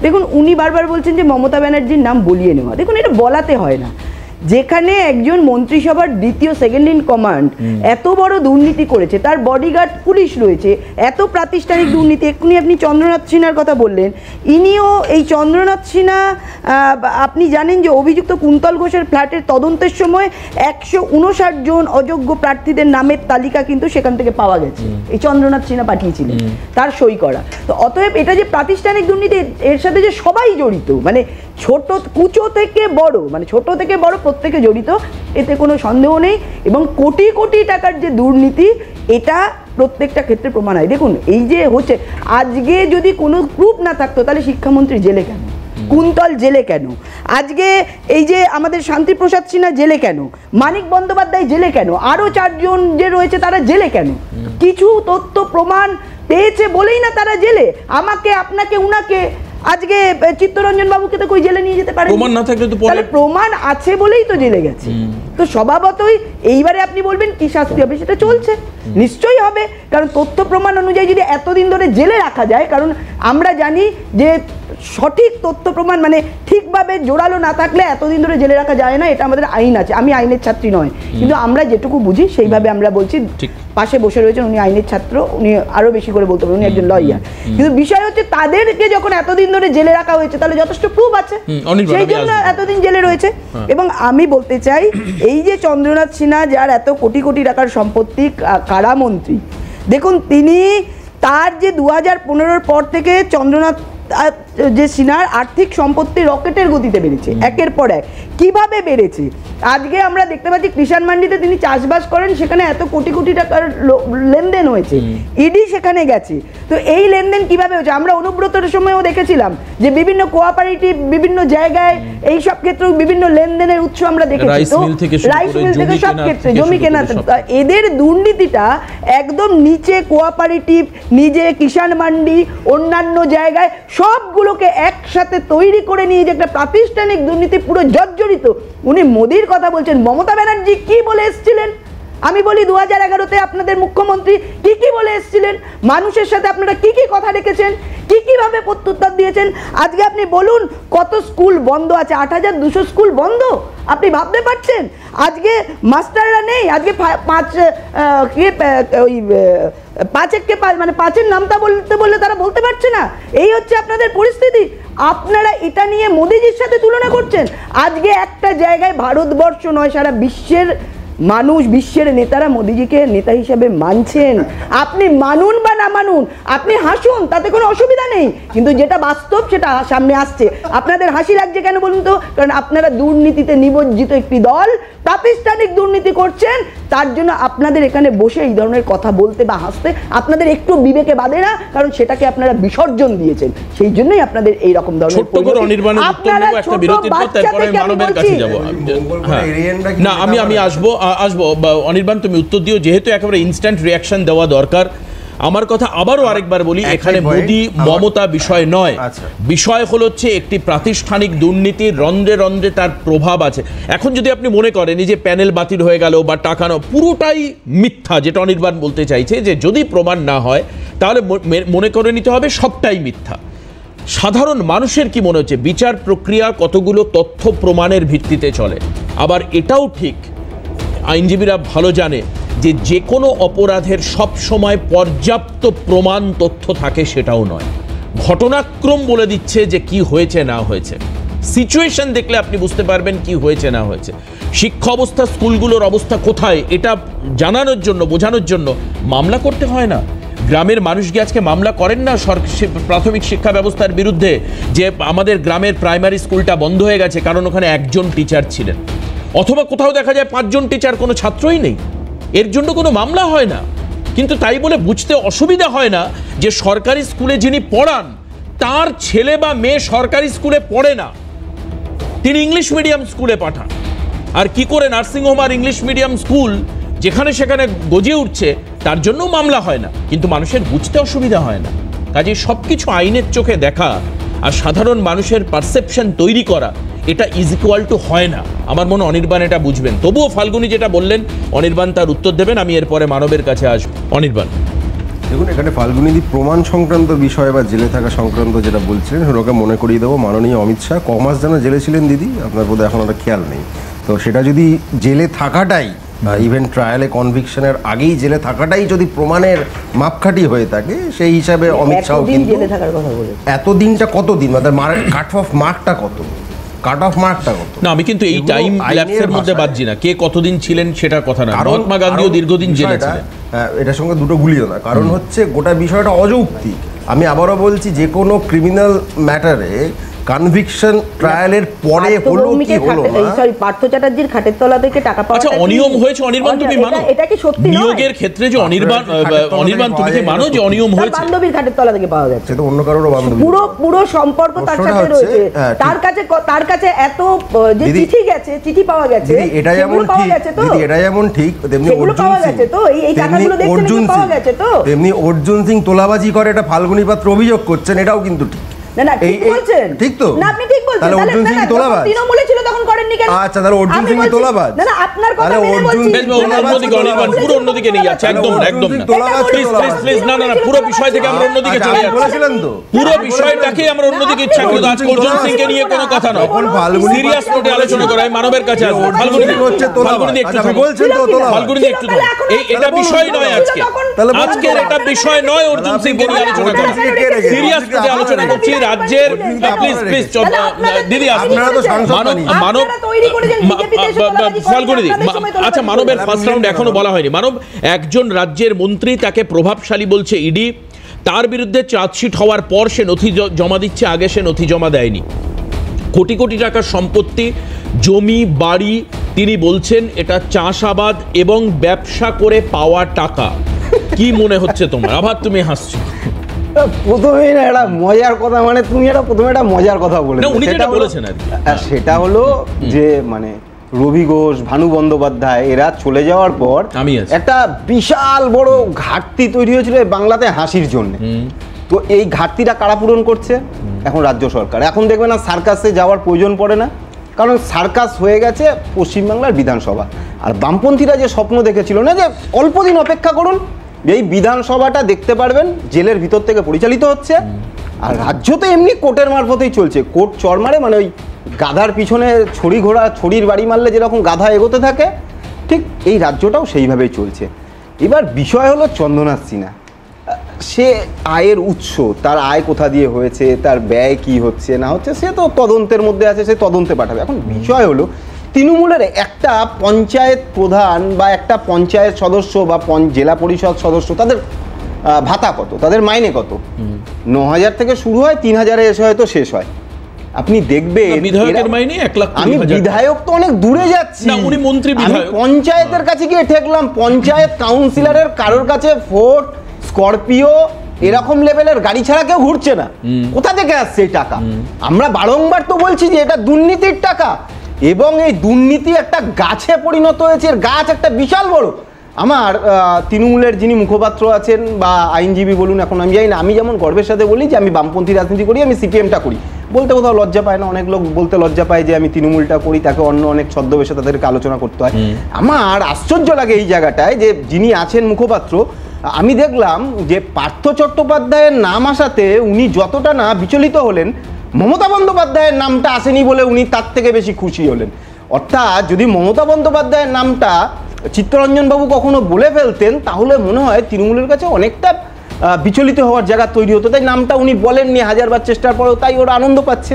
দেখুন, উনি বারবার বলছেন যে মমতা ব্যানার্জির নাম বলিয়ে নেওয়া। দেখুন, এটা বলাতে হয় না। যেখানে একজন মন্ত্রিসভার দ্বিতীয় সেকেন্ড ইন কমান্ড এত বড় দুর্নীতি করেছে, তার বডিগার্ড পুলিশ রয়েছে, এত প্রাতিষ্ঠানিক দুর্নীতি। এক্ষুনি আপনি চন্দ্রনাথ সিনহার কথা বললেন, ইনিও এই চন্দ্রনাথ সিনহা, আপনি জানেন যে অভিযুক্ত কুন্তল ঘোষের ফ্ল্যাটের তদন্তের সময় 159 জন অযোগ্য প্রার্থীদের নামের তালিকা কিন্তু সেখান থেকে পাওয়া গেছে, এই চন্দ্রনাথ সিনহা পাঠিয়েছিলেন, তার সই করা। তো অতএব এটা যে প্রাতিষ্ঠানিক দুর্নীতি, এর সাথে যে সবাই জড়িত, মানে ছোট কুচো থেকে বড়, মানে ছোট থেকে বড় প্রত্যেকে জড়িত, এতে কোনো সন্দেহ নেই। এবং কোটি কোটি টাকার যে দুর্নীতি, এটা প্রত্যেকটা ক্ষেত্রে প্রমাণ হয়। দেখুন, এই যে হচ্ছে, আজকে যদি কোনো প্রুফ না থাকতো তাহলে শিক্ষামন্ত্রী জেলে কেন, কুন্তল জেলে কেন, আজকে এই যে আমাদের শান্তিপ্রসাদ সিনহা জেলে কেন, মানিক বন্দ্যোপাধ্যায় জেলে কেন, আরও 4 জন যে রয়েছে তারা জেলে কেন? কিছু তথ্য প্রমাণ পেয়েছে বলেই না তারা জেলে। আমাকে, আপনাকে, উনাকে, আজকে চিত্তরঞ্জন বাবুকে তো কই জেলে নিয়ে যেতে পারে, প্রমাণ না থাকলে তো, তাহলে প্রমাণ আছে বলেই তো জেলে গেছে। তো স্বভাবতই এইবারে আপনি বলবেন কি শাস্তি হবে, সেটা চলছে, নিশ্চয়ই হবে। কারণ তথ্য প্রমাণ অনুযায়ী যদি এতদিন ধরে জেলে রাখা যায়, কারণ আমরা জানি যে সঠিক তথ্য প্রমাণ মানে ঠিকভাবে জোরালো না থাকলে এতদিন ধরে জেলে রাখা যায় না, এটা আমাদের আইন আছে। আমি আইনের ছাত্রী নয়, কিন্তু আমরা যেটুকু বুঝি সেইভাবে আমরা বলছি। পাশে বসে রয়েছেন, উনি আইনের ছাত্র, উনি আরো বেশি করে বলতে পারেন, উনি একজন লয়ার। কিন্তু বিষয় হচ্ছে, তাদেরকে যখন এতদিন ধরে জেলে রাখা হয়েছে তাহলে যথেষ্ট প্রুফ আছে, সেই জন্য এতদিন জেলে রয়েছে। এবং আমি বলতে চাই, এই যে চন্দ্রনাথ সিনহা, যার এত কোটি কোটি টাকার সম্পত্তি, কারামন্ত্রী, দেখুন তিনি, তার যে 2015-র পর থেকে চন্দ্রনাথ যে সিনহার আর্থিক সম্পত্তি রকেটের গতিতে বেড়েছে, একের পর এক। কিভাবে বেড়েছে? আজকে আমরা দেখতে পাচ্ছি কিষাণ মান্ডিতে তিনি চাষবাস করেন, সেখানে এত কোটি কোটি টাকার লেনদেন হয়েছে, ইডি সেখানে গেছে। তো এই লেনদেন কিভাবে হয়েছে? আমরা অনুব্রতর সময়ও দেখেছিলাম যে বিভিন্ন কোঅপারেটিভ, বিভিন্ন জায়গায় এই সব ক্ষেত্রে বিভিন্ন লেনদেনের উৎস আমরা দেখেছি। রাইস মিল থেকে সব ক্ষেত্রে, জমি কেনা, এদের দুর্নীতিটা একদম নিচে কোঅপারেটিভ, নিজে কিষাণ মান্ডি, অন্যান্য জায়গায় সবগুলোকে একসাথে তৈরি করে নিয়ে যে একটা প্রাতিষ্ঠানিক দুর্নীতি পুরো জর্জরিত। উনি মোদির কথা বলছেন, মমতা ব্যানার্জি কি বলে এসেছিলেন? আমি বলি 2011-তে আপনাদের মুখ্যমন্ত্রী কি কি বলে এসেছিলেন, মানুষের সাথে আপনারা কি কি কথা রেখেছেন, কি কিভাবে প্রত্যুত্তর দিয়েছেন। আজকে আপনি বলুন কত স্কুল বন্ধ আছে, 8200 স্কুল বন্ধ, আপনি ভাবতে পারছেন? আজকে মাস্টাররা নেই, আজকে 5 মানে 5-এর নামটা বলতে বললে তারা বলতে পারছে না। এই হচ্ছে আপনাদের পরিস্থিতি। আপনারা এটা নিয়ে মোদিজির সাথে তুলনা করছেন। আজকে একটা জায়গায় ভারতবর্ষ নয়, সারা বিশ্বের মানুষ, বিশ্বের নেতারা মোদিজিকে নেতা হিসেবে মানছেন। আপনি মানুন বা না মানুন, আপনি হাসুন, তাতে কোনো অসুবিধা নেই, কিন্তু যেটা বাস্তব সেটা সামনে আসছে। আপনাদের হাসি লাগছে কেন বলুন তো? কারণ আপনারা দুর্নীতিতে নিমজ্জিত একটি দল, প্রাতিষ্ঠানিক দুর্নীতি করছেন, তার জন্য আপনাদের এখানে বসে এই ধরনের কথা বলতে বা হাসতে আপনাদের একটু বিবেকে বাধে না, কারণ সেটাকে আপনারা বিসর্জন দিয়েছেন। সেই জন্যই আপনাদের এই রকম ধরনের আমি আসবো। অনির্বাণ, তুমি উত্তর দিও, যেহেতু একেবারে ইনস্ট্যান্ট রিয়াকশন দেওয়া দরকার। আমার কথা আবারও আরেকবার বলি, এখানে মোদি মমতা বিষয় নয়, বিষয় হচ্ছে একটি প্রাতিষ্ঠানিক দুর্নীতির রন্ধ্রে রন্ধ্রে তার প্রভাব আছে। এখন যদি আপনি মনে করেন যে প্যানেল বাতিল হয়ে গেল বা টাকা পুরোটাই মিথ্যা, যেটা অনির্বাণ বলতে চাইছে, যে যদি প্রমাণ না হয় তাহলে মনে করে নিতে হবে সবটাই মিথ্যা। সাধারণ মানুষের কি মনে হচ্ছে বিচার প্রক্রিয়া কতগুলো তথ্য প্রমাণের ভিত্তিতে চলে। আবার এটাও ঠিক, আইনজীবীরা ভালো জানে যে যে কোনো অপরাধের সব সময় পর্যাপ্ত প্রমাণ তথ্য থাকে সেটাও নয়। ঘটনাক্রম বলে দিচ্ছে যে কি হয়েছে না হয়েছে, সিচুয়েশন দেখলে আপনি বুঝতে পারবেন কি হয়েছে না হয়েছে। শিক্ষা অবস্থা, স্কুলগুলোর অবস্থা কোথায়, এটা জানানোর জন্য, বোঝানোর জন্য মামলা করতে হয় না। গ্রামের মানুষ গিয়ে আজকে মামলা করেন না প্রাথমিক শিক্ষা ব্যবস্থার বিরুদ্ধে, যে আমাদের গ্রামের প্রাইমারি স্কুলটা বন্ধ হয়ে গেছে কারণ ওখানে একজন টিচার ছিলেন, অথবা কোথাও দেখা যায় 5 জন টিচার, কোনো ছাত্রই নেই, এর জন্য কোনো মামলা হয় না। কিন্তু তাই বলে বুঝতে অসুবিধা হয় না যে সরকারি স্কুলে যিনি পড়ান তার ছেলে বা মেয়ে সরকারি স্কুলে পড়ে না, তিনি ইংলিশ মিডিয়াম স্কুলে পাঠান। আর কি করে নার্সিংহোম আর ইংলিশ মিডিয়াম স্কুল যেখানে সেখানে গজিয়ে উঠছে, তার জন্য মামলা হয় না, কিন্তু মানুষের বুঝতে অসুবিধা হয় না। কাজে সব কিছু আইনের চোখে দেখা আর সাধারণ মানুষের পারসেপশন তৈরি করা, এটা ইজ ইকুয়াল টু হয় না। আমার মনে অনির্বাণ এটা বুঝবেন। তবুও ফাল্গুনি যেটা বললেন, অনির্বাণ তার উত্তর দেবেন, আমি এরপরে মানবের কাছে আসবো। অনির্বাণ, দেখুন, এখানে ফাল্গুনিদি প্রমাণ সংক্রান্ত বিষয় বা জেলে থাকা সংক্রান্ত যেটা বলছিলেন, ওকে মনে করিয়ে দেবো, মাননীয় অমিত শাহ ক মাস যেন জেলে ছিলেন দিদি, আপনার বোধহয় এখন ওটা খেয়াল নেই। তো সেটা যদি জেলে থাকাটাই, ইভেন ট্রায়ালে কনভিকশনের আগেই জেলে থাকাটাই যদি প্রমাণের মাপকাঠি হয়ে থাকে, সেই হিসাবে অমিত শাহ কিন্তু জেলে থাকার কথা বলে, এতদিনটা কতদিন, মানে কাট অফ মার্কটা কত, কাট অফ মার্কটা কত? না, আমি কিন্তু এই টাইম ল্যাপসের মধ্যে বাদছি না, কে কতদিন ছিলেন সেটা কথা না। মহাত্মা গান্ধীও দীর্ঘদিন জেলে ছিলেন। এটার সঙ্গে দুটো গুলিও না, কারণ হচ্ছে গোটা বিষয়টা অযৌক্তিক। আমি আবারও বলছি, যে কোনো ক্রিমিনাল ম্যাটারে কনভিকশন ট্রায়ালের পরে হলো কি হলো না, সরি, পার্থ চ্যাটার্জির খাটের তলা থেকে টাকা পাওয়া, আচ্ছা, অনিয়ম হয়েছে অনির্বাণ, তুমি মানো? এটা কি সত্যি? নিয়োগের ক্ষেত্রে যে অনির্বাণ তুমি কি মানো যে অনিয়ম হয়েছে? বান্ধবীর খাটের তলা থেকে পাওয়া যাচ্ছে, সেটা অন্য কারোর বান্ধবী, পুরো সম্পর্ক তার সাথে রয়েছে। তার কাছে এত যে চিঠি গেছে, চিঠি পাওয়া গেছে, এটা যেমন ঠিক, দিদি এটা যেমন ঠিক, তেমনি তেমনি অর্জুন সিং তোলাবাজি করে, এটা ফাল্গুনী পাত্র অভিযোগ করছেন, এটাও কিন্তু ঠিক। না না, ঠিক বলছেন, ঠিক তো? না, আপনি ঠিক বলছেন। তাহলে অর্জুন সিং তোলাবাজ তৃণমূলে ছিল তখন করেননি কেন? আচ্ছা, তাহলে অর্জুন সিং তোলাবাজ? না না, আপনার কথা মেনে বলছি। অন্যদিকে অনির্বাণ পুরো অন্যদিকে নিয়ে যাচ্ছে, একদম একদম না, প্লিজ না না না, পুরো বিষয় থেকে আমরা অন্যদিকে চলে যাচ্ছি। বলেছিলেন তো, পুরো বিষয়টাকে আমরা অন্যদিকে ইচ্ছা করি। আজ অর্জুন সিংকে নিয়ে কোনো কথা নয়, সিরিয়াস নোটে আলোচনা করা হয়। মানবের কাছে আসবো। ফাল্গুনি একটু বলছেন তো তোলা, ফাল্গুনি একটু, এটা বিষয় নয় আজকে, আজকের এটা বিষয় নয় অর্জুন সিংকে নিয়ে আলোচনা করা। সিরিয়াস নোটে আলোচনা করছি রাজ্যের। প্লিজ দিদি, আপনারা তো মানব ফাল্গুনি, আচ্ছা, মানবের ফার্স্ট রাউন্ড এখনো বলা হয়নি। মানব একজন রাজ্যের মন্ত্রী, তাকে প্রভাবশালী বলছে ইডি, তার বিরুদ্ধে চার্জশিট হওয়ার পর সে নথি জমা দিচ্ছে, আগে সে নথি জমা দেয়নি। কোটি কোটি টাকার সম্পত্তি, জমি, বাড়ি, তিনি বলছেন এটা চাষাবাদ এবং ব্যবসা করে পাওয়া টাকা। কি মনে হচ্ছে তোমার? আবার তুমি হাসছো। প্রথমেই না একটা মজার কথা, মানে তুমি প্রথমে একটা মজার কথা বলেছেন, সেটা হলো যে মানে রবি ঘোষ, ভানু বন্দ্যোপাধ্যায় এরা চলে যাওয়ার পর একটা বিশাল বড় ঘাটতি তৈরি হয়েছিল বাংলাতে হাসির জন্য। তো এই ঘাটতিটা কারা পূরণ করছে? এখন রাজ্য সরকার। এখন দেখবে না সার্কাসে যাওয়ার প্রয়োজন পড়ে না, কারণ সার্কাস হয়ে গেছে পশ্চিমবাংলার বিধানসভা। আর বামপন্থীরা যে স্বপ্ন দেখেছিল না, যে অল্প দিন অপেক্ষা করুন, এই বিধানসভাটা দেখতে পারবেন জেলের ভিতর থেকে পরিচালিত হচ্ছে, আর রাজ্য তো এমনি কোর্টের মারফতেই চলছে। কোর্ট চর মারে, মানে ওই গাধার পিছনে ছড়ির বাড়ি মারলে যেরকম গাধা এগোতে থাকে, ঠিক এই রাজ্যটাও সেইভাবেই চলছে। এবার বিষয় হলো চন্দ্রনাথ সিনহা, সে আয়ের উৎস, তার আয় কোথা দিয়ে হয়েছে, তার ব্যয় কি হচ্ছে না হচ্ছে, সে তো তদন্তের মধ্যে আছে, সে তদন্তে পাঠাবে। এখন বিষয় হলো তৃণমূলের একটা পঞ্চায়েত প্রধান বা একটা পঞ্চায়েত সদস্য বা জেলা পরিষদ সদস্য, তাদের ভাতা কত, তাদের মাইনে কত? 9,000 থেকে শুরু হয়, 3,000-এ এসে হয়তো শেষ হয়। আপনি দেখবেন বিধায়কের মাইনে 1,00,000। আমি বিধায়ক তো অনেক দূরে যাচ্ছি, উনি মন্ত্রী বিধায়ক। পঞ্চায়েতের কাছে গিয়ে ঠেকলাম, পঞ্চায়েত কাউন্সিলরের কারোর কাছে ফোর্ড, স্করপিও এরকম লেভেলের গাড়ি ছাড়া কেউ ঘুরছে না। কোথা থেকে আসছে এই টাকা? আমরা বারংবার তো বলছি যে এটা দুর্নীতির টাকা, এবং এই দুর্নীতি একটা গাছে পরিণত হয়েছে। এর গাছ একটা বিশাল বড়। আমার তৃণমূলের যিনি মুখপাত্র আছেন বা আইনজীবী বলুন, এখন আমি জানি না, আমি যেমন গর্বের সাথে বলি যে আমি বামপন্থী রাজনীতি করি, আমি সিপিএমটা করি, বলতে কোথাও লজ্জা পায় না। অনেক লোক বলতে লজ্জা পায় যে আমি তৃণমূলটা করি, তাকে অন্য অনেক ছদ্মবেশে তাদেরকে আলোচনা করতে হয়। আমার আশ্চর্য লাগে এই জায়গাটায় যে যিনি আছেন মুখপাত্র, আমি দেখলাম যে পার্থ চট্টোপাধ্যায়ের নাম আসাতে উনি যতটা না বিচলিত হলেন, মমতা বন্দ্যোপাধ্যায়ের নামটা আসেনি বলে উনি তার থেকে বেশি খুশি হলেন। অর্থাৎ যদি মমতা বন্দ্যোপাধ্যায়ের নামটা চিত্তরঞ্জন বাবু কখনো বলে ফেলতেন, তাহলে মনে হয় তৃণমূলের কাছে অনেকটা বিচলিত হওয়ার জায়গা তৈরি হতো। তাই নামটা উনি বলেননি, হাজারবার চেষ্টার পরেও, তাই ওরা আনন্দ পাচ্ছে।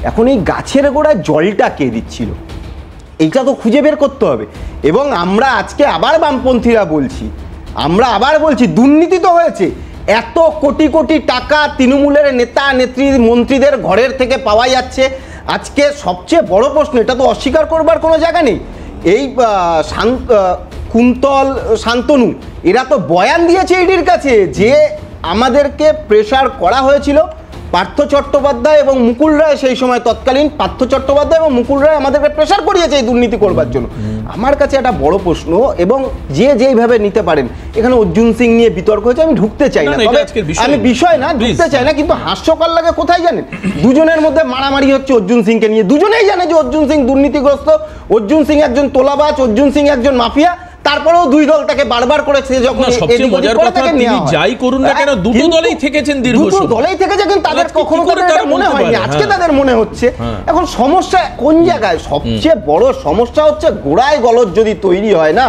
এখন এই গাছের গোড়ায় জলটা কে দিচ্ছিল, এইটা তো খুঁজে বের করতে হবে। এবং আমরা আজকে আবার বামপন্থীরা বলছি, আমরা আবার বলছি, দুর্নীতি তো হয়েছে, এত কোটি কোটি টাকা তৃণমূলের নেতা নেত্রী মন্ত্রীদের ঘরের থেকে পাওয়া যাচ্ছে। আজকে সবচেয়ে বড় প্রশ্ন, এটা তো অস্বীকার করবার কোনো জায়গা নেই, এই কুন্তল, শান্তনু এরা তো বয়ান দিয়েছে ইডির কাছে যে আমাদেরকে প্রেশার করা হয়েছিল পার্থ চট্টোপাধ্যায় এবং মুকুল রায়, সেই সময় তৎকালীন পার্থ চট্টোপাধ্যায় এবং মুকুল রায় আমাদেরকে প্রেশার করিয়েছে এই দুর্নীতি করবার জন্য। আমার কাছে একটা বড় প্রশ্ন, এবং যে যেইভাবে নিতে পারেন, এখানে অর্জুন সিং নিয়ে বিতর্ক হয়েছে, আমি ঢুকতে চাই না, তবে আমি বিষয় না ঢুকতে চাই না, কিন্তু হাস্যকর লাগে কোথায় জানেন, দুজনের মধ্যে মারামারি হচ্ছে অর্জুন সিংকে নিয়ে। দুজনেই জানে যে অর্জুন সিং দুর্নীতিগ্রস্ত, অর্জুন সিং একজন তোলাবাজ, অর্জুন সিং একজন মাফিয়া, তারপরেও দুই দল তাকে বারবার করেছে যখন যাই করুন না কেন দুটো দলেই থেকেছেন দীর্ঘ সময়, দুটো দলেই থেকেছে, কিন্তু তাদের কখনো তাদের মনে হয়নি, আজকে তাদের মনে হচ্ছে। এখন সমস্যা কোন জায়গায়? সবচেয়ে বড় সমস্যা হচ্ছে গোড়ায় গলদ যদি তৈরি হয় না,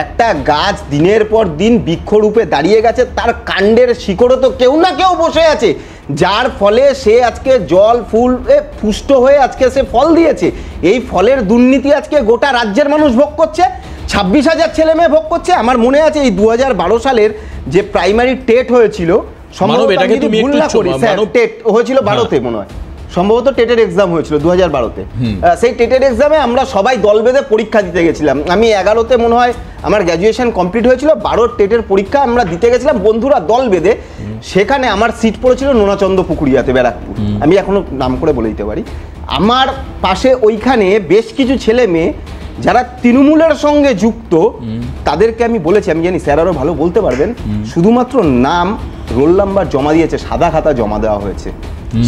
একটা গাছ দিনের পর দিন বৃক্ষরূপে দাঁড়িয়ে গেছে, তার কাণ্ডের শিকড়ে তো কেউ না কেউ বসে আছে, যার ফলে সে আজকে জল ফুল পুষ্ট হয়ে আজকে সে ফল দিয়েছে। এই ফলের দুর্নীতি আজকে গোটা রাজ্যের মানুষ ভোগ করছে, 26,000 ছেলে মেয়ে ভোগ করছে। আমার মনে আছে এই 2012 সালের যে প্রাইমারি টেট হয়েছিল, সম্ভবত টেট হয়েছিল 12তে, মনে হয় সম্ভবত টেটের এক্সাম হয়েছিল 2012-তে। সেই টেটের এক্সামে আমরা সবাই দল বেঁধে পরীক্ষা দিতে গেছিলাম। আমি 11তে মনে হয় আমার গ্র্যাজুয়েশন কমপ্লিট হয়েছিল, 12 টেটের পরীক্ষা আমরা দিতে গেছিলাম বন্ধুরা দল বেঁধে। সেখানে আমার সিট পড়েছিল নোনাচন্দ্র পুকুরিয়াতে, ব্যারাকপুর, আমি এখনো নাম করে বলে দিতে পারি। আমার পাশে ওইখানে বেশ কিছু ছেলে মেয়ে যারা তৃণমূলের সঙ্গে যুক্ত, তাদেরকে আমি বলেছি, আমি জানি স্যার আরও ভালো বলতে পারবেন, শুধুমাত্র নাম রোল নাম্বার জমা দিয়েছে, সাদা খাতা জমা দেওয়া হয়েছে।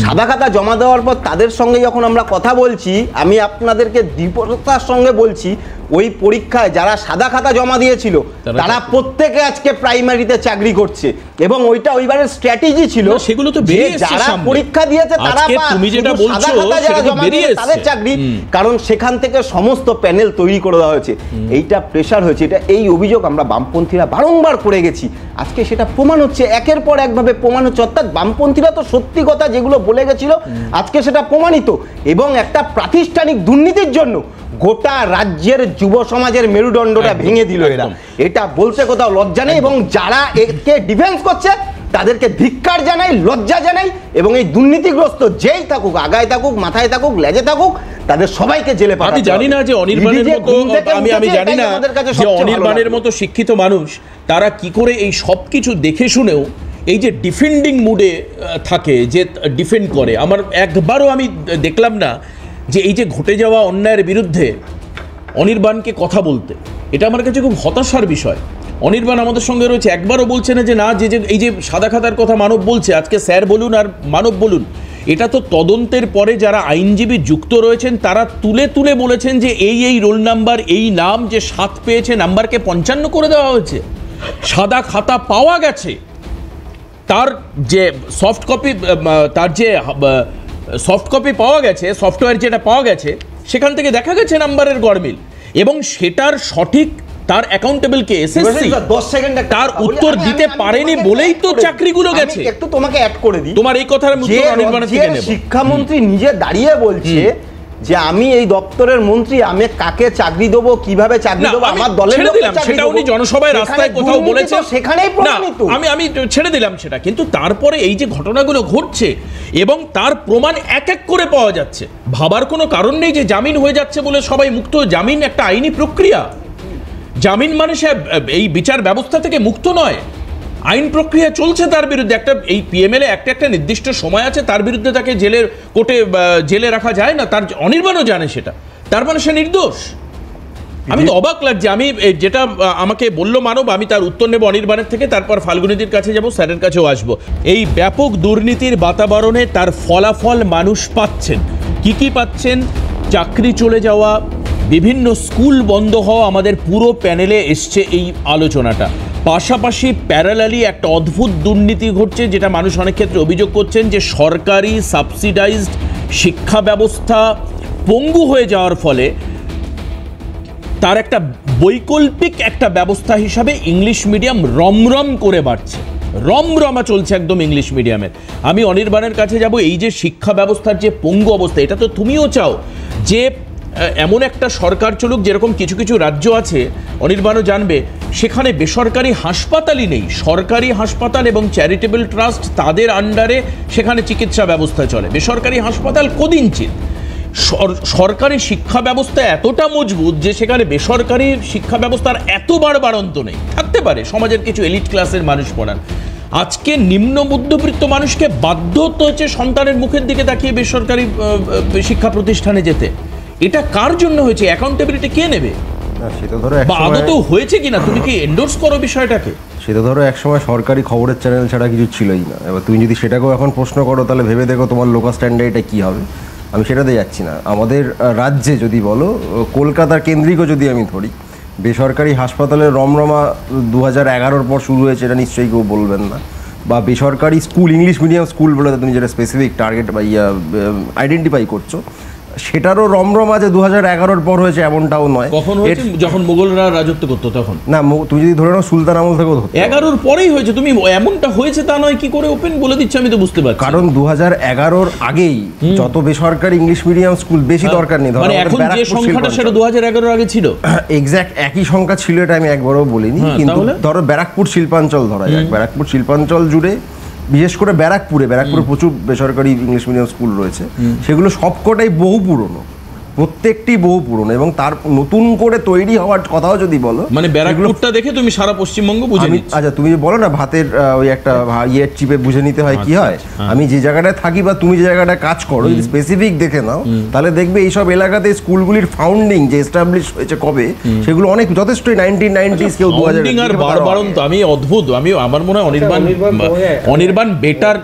সাদা খাতা জমা দেওয়ার পর তাদের সঙ্গে যখন আমরা কথা বলছি, আমি আপনাদেরকে দৃঢ়তার সঙ্গে বলছি, ওই পরীক্ষায় যারা সাদা খাতা জমা দিয়েছিল তারা প্রত্যেকে আজকে প্রাইমারিতে চাকরি করছে, এবং ওইটা ওইবারের স্ট্র্যাটেজি ছিল, সেগুলো তো যারা পরীক্ষা দিয়েছে তারা সাদা খাতা যারা জমা দিয়েছে তাদের চাকরি, কারণ সেখান থেকে সমস্ত প্যানেল তৈরি করে দেওয়া হয়েছে। এইটা প্রেশার হয়েছে, এটা এই অভিযোগ আমরা বামপন্থীরা বারংবার করে গেছি, আজকে সেটা প্রমাণ হচ্ছে, একের পর একভাবে প্রমাণ হচ্ছে। অর্থাৎ বামপন্থীরা তো সত্যি কথা যেগুলো বলে গেছিল আজকে সেটা প্রমাণিত, এবং একটা প্রাতিষ্ঠানিক দুর্নীতির জন্য গোটা রাজ্যের যুব সমাজের মেরুদণ্ডটা ভেঙে দিল এরা। এটা বলতে কোথাও লজ্জা নেই, এবং যারা একে ডিফেন্স করছে তাদেরকে ধিক্কার জানাই, লজ্জা জানাই, এবং এই দুর্নীতিগ্রস্ত যেই থাকুক, আগায় থাকুক, মাথায় থাকুক, লেজে থাকুক, তাদের সবাইকে জেলে পাঠাতে হবে। আমি জানি না যে অনির্বাণের মতো, আমি জানি না যে অনির্বাণের মতো শিক্ষিত মানুষ তারা কি করে এই সব কিছু দেখে শুনেও এই যে ডিফেন্ডিং মুডে থাকে, যে ডিফেন্ড করে। আমার একবারও আমি দেখলাম না যে এই যে ঘটে যাওয়া অন্যায়ের বিরুদ্ধে অনির্বাণকে কথা বলতে। এটা আমার কাছে খুব হতাশার বিষয়। অনির্বাণ আমাদের সঙ্গে রয়েছে, একবারও বলছে না যে না, যে এই যে সাদা খাতার কথা মানব বলছে, আজকে স্যার বলুন আর মানব বলুন, এটা তো তদন্তের পরে যারা আইনজীবী যুক্ত রয়েছেন তারা তুলে তুলে বলেছেন যে এই রোল নাম্বার, এই নাম যে 7 পেয়েছে, নাম্বারকে 55 করে দেওয়া হয়েছে। সাদা খাতা পাওয়া গেছে, তার যে সফট কপি পাওয়া গেছে, সফটওয়্যার যেটা পাওয়া গেছে, সেখান থেকে দেখা গেছে নাম্বারের গরমিল, এবং সেটার সঠিক তার অ্যাকাউন্টেবল কে এসএসসি 10 সেকেন্ড তার উত্তর দিতে পারেনি বলেই তো চাকরিগুলো গেছে। একটু তোমাকে অ্যাড করে দিই, তোমার এই কথার উত্তর অনির্বাণ থেকে নেব। শিক্ষামন্ত্রী নিজে দাঁড়িয়ে বলছে যে আমি এই দপ্তরের মন্ত্রী, আমি কাকে চাকরি দেবো, কিভাবে চাকরি দেবো, আমার দলের লোককে চাকরি দেব, সেটা উনি জনসভায় রাস্তায় কোথাও বলেছে, সেখানেই প্রমাণিত। আমি ছেড়ে দিলাম সেটা, কিন্তু তারপরে এই যে ঘটনাগুলো ঘটছে এবং তার প্রমাণ এক এক করে পাওয়া যাচ্ছে, ভাবার কোনো কারণ নেই যে জামিন হয়ে যাচ্ছে বলে সবাই মুক্ত। জামিন একটা আইনি প্রক্রিয়া, জামিন মানে সে এই বিচার ব্যবস্থা থেকে মুক্ত নয়, আইন প্রক্রিয়া চলছে তার বিরুদ্ধে। একটা এই পিএমএলএ একটা নির্দিষ্ট সময় আছে, তার বিরুদ্ধে তাকে কোর্টে জেলে রাখা যায় না, তার অনির্বাণও জানে সেটা, তার মানে সে নির্দোষ। আমি তো অবাক লাগছে, আমি যেটা আমাকে বললো মানব, আমি তার উত্তর নেব অনির্বাণের থেকে, তারপর ফাল্গুনীদির কাছে যাব, স্যারের কাছেও আসবো। এই ব্যাপক দুর্নীতির বাতাবরণে তার ফলাফল মানুষ পাচ্ছেন। কি পাচ্ছেন? চাকরি চলে যাওয়া, বিভিন্ন স্কুল বন্ধ হওয়া, আমাদের পুরো প্যানেলে এসছে এই আলোচনাটা। পাশাপাশি প্যারালালি একটা অদ্ভুত দুর্নীতি ঘটছে, যেটা মানুষ অনেক ক্ষেত্রে অভিযোগ করছেন যে সরকারি সাবসিডাইজড শিক্ষা ব্যবস্থা পঙ্গু হয়ে যাওয়ার ফলে তার একটা বৈকল্পিক একটা ব্যবস্থা হিসাবে ইংলিশ মিডিয়াম রমরম করে বাড়ছে, রমরমা চলছে একদম ইংলিশ মিডিয়ামের। আমি অনির্বাণের কাছে যাব, এই যে শিক্ষা ব্যবস্থার যে পঙ্গু অবস্থা, এটা তো তুমিও চাও যে এমন একটা সরকার চলুক, যেরকম কিছু কিছু রাজ্য আছে, অনির্বাণও জানবে, সেখানে বেসরকারি হাসপাতালই নেই, সরকারি হাসপাতাল এবং চ্যারিটেবল ট্রাস্ট তাদের আন্ডারে সেখানে চিকিৎসা ব্যবস্থা চলে। বেসরকারি হাসপাতাল কদিনচিত। সরকারি শিক্ষা ব্যবস্থা এতটা মজবুত যে সেখানে বেসরকারি শিক্ষা ব্যবস্থার এত বাড়ন্ত নেই। থাকতে পারে সমাজের কিছু এলিট ক্লাসের মানুষ পড়ান। আজকে নিম্ন মধ্যবিত্ত মানুষকে বাধ্য হতে হচ্ছে সন্তানের মুখের দিকে তাকিয়ে বেসরকারি শিক্ষা প্রতিষ্ঠানে যেতে। এটা কার জন্য হয়েছে? অ্যাকাউন্টেবিলিটি কে নেবে? সেটা ধরো বা আদতেও হয়েছে কিনা, তুমি কি এন্ডোর্স করো বিষয়টাকে? সেটা ধরো একসময় সরকারি খবরের চ্যানেল ছাড়া কিছু ছিলই না। এবার তুমি যদি সেটাকেও এখন প্রশ্ন করো তাহলে ভেবে দেখো তোমার লোকাল স্ট্যান্ডার্ডটা কী হবে। আমি সেটাতে যাচ্ছি না। আমাদের রাজ্যে যদি বলো, কলকাতার কেন্দ্রিকও যদি আমি ধরি, বেসরকারি হাসপাতালের রমরমা 2011-র পর শুরু হয়েছে, এটা নিশ্চয়ই কেউ বলবেন না। বা বেসরকারি স্কুল, ইংলিশ মিডিয়াম স্কুল বলে তুমি যেটা স্পেসিফিক টার্গেট বা আইডেন্টিফাই করছো, সেটারও রমরমা যে 2011-র পর হয়েছে এমনটাও নয়। কখন হয়েছে? যখন মোগলরা রাজত্ব করতো তখন না, তুমি যদি ধরে নাও সুলতান আমল থেকেও ধরো। 11-র পরেই হয়েছে। তুমি এমনটা হয়েছে তা নয় কি করে ওপেন বলে দিচ্ছি, আমি তো বুঝতে পারছি। কারণ 2011-র আগেই যত বেসরকারি ইংলিশ মিডিয়াম স্কুল, বেশি দরকার নেই। মানে এখন যে সংখ্যাটা সেটা 2011-র আগে ছিল, এক্স্যাক্ট একই সংখ্যা ছিল, এটা আমি একবারও বলিনি। কিন্তু ধরো ব্যারাকপুর শিল্পাঞ্চল ধরা যাক, ব্যারাকপুর শিল্পাঞ্চল জুড়ে, বিশেষ করে ব্যারাকপুরে প্রচুর বেসরকারি ইংলিশ মিডিয়াম স্কুল রয়েছে। সেগুলো সবকটাই বহু পুরনো, প্রত্যেকটি বহু পুরনো, এবং তার নতুন করে তৈরি হওয়ার কথাও যদি বলো, মানে ব্যারাকপুরটা দেখে তুমি সারা পশ্চিমবঙ্গ বুঝে নিচ্ছ। আচ্ছা, তুমি বলো না ভাতের ওই একটা ইয়ের চিপে বুঝে নিতে হয় কি হয়। আমি যে জায়গাটায় থাকি বা তুমি যে জায়গাটায় কাজ করো, যদি স্পেসিফিক দেখে নাও, তাহলে দেখবে এইসব এলাকাতে স্কুলগুলির ফাউন্ডিং যে এস্টাবলিশ হয়েছে কবে, সেগুলো অনেক যথেষ্টই 1990s, কেউ 2000 আর বারবারন। তো আমি অদ্ভুত, আমি আমার মনে হয় অনির্বাণ বেটার,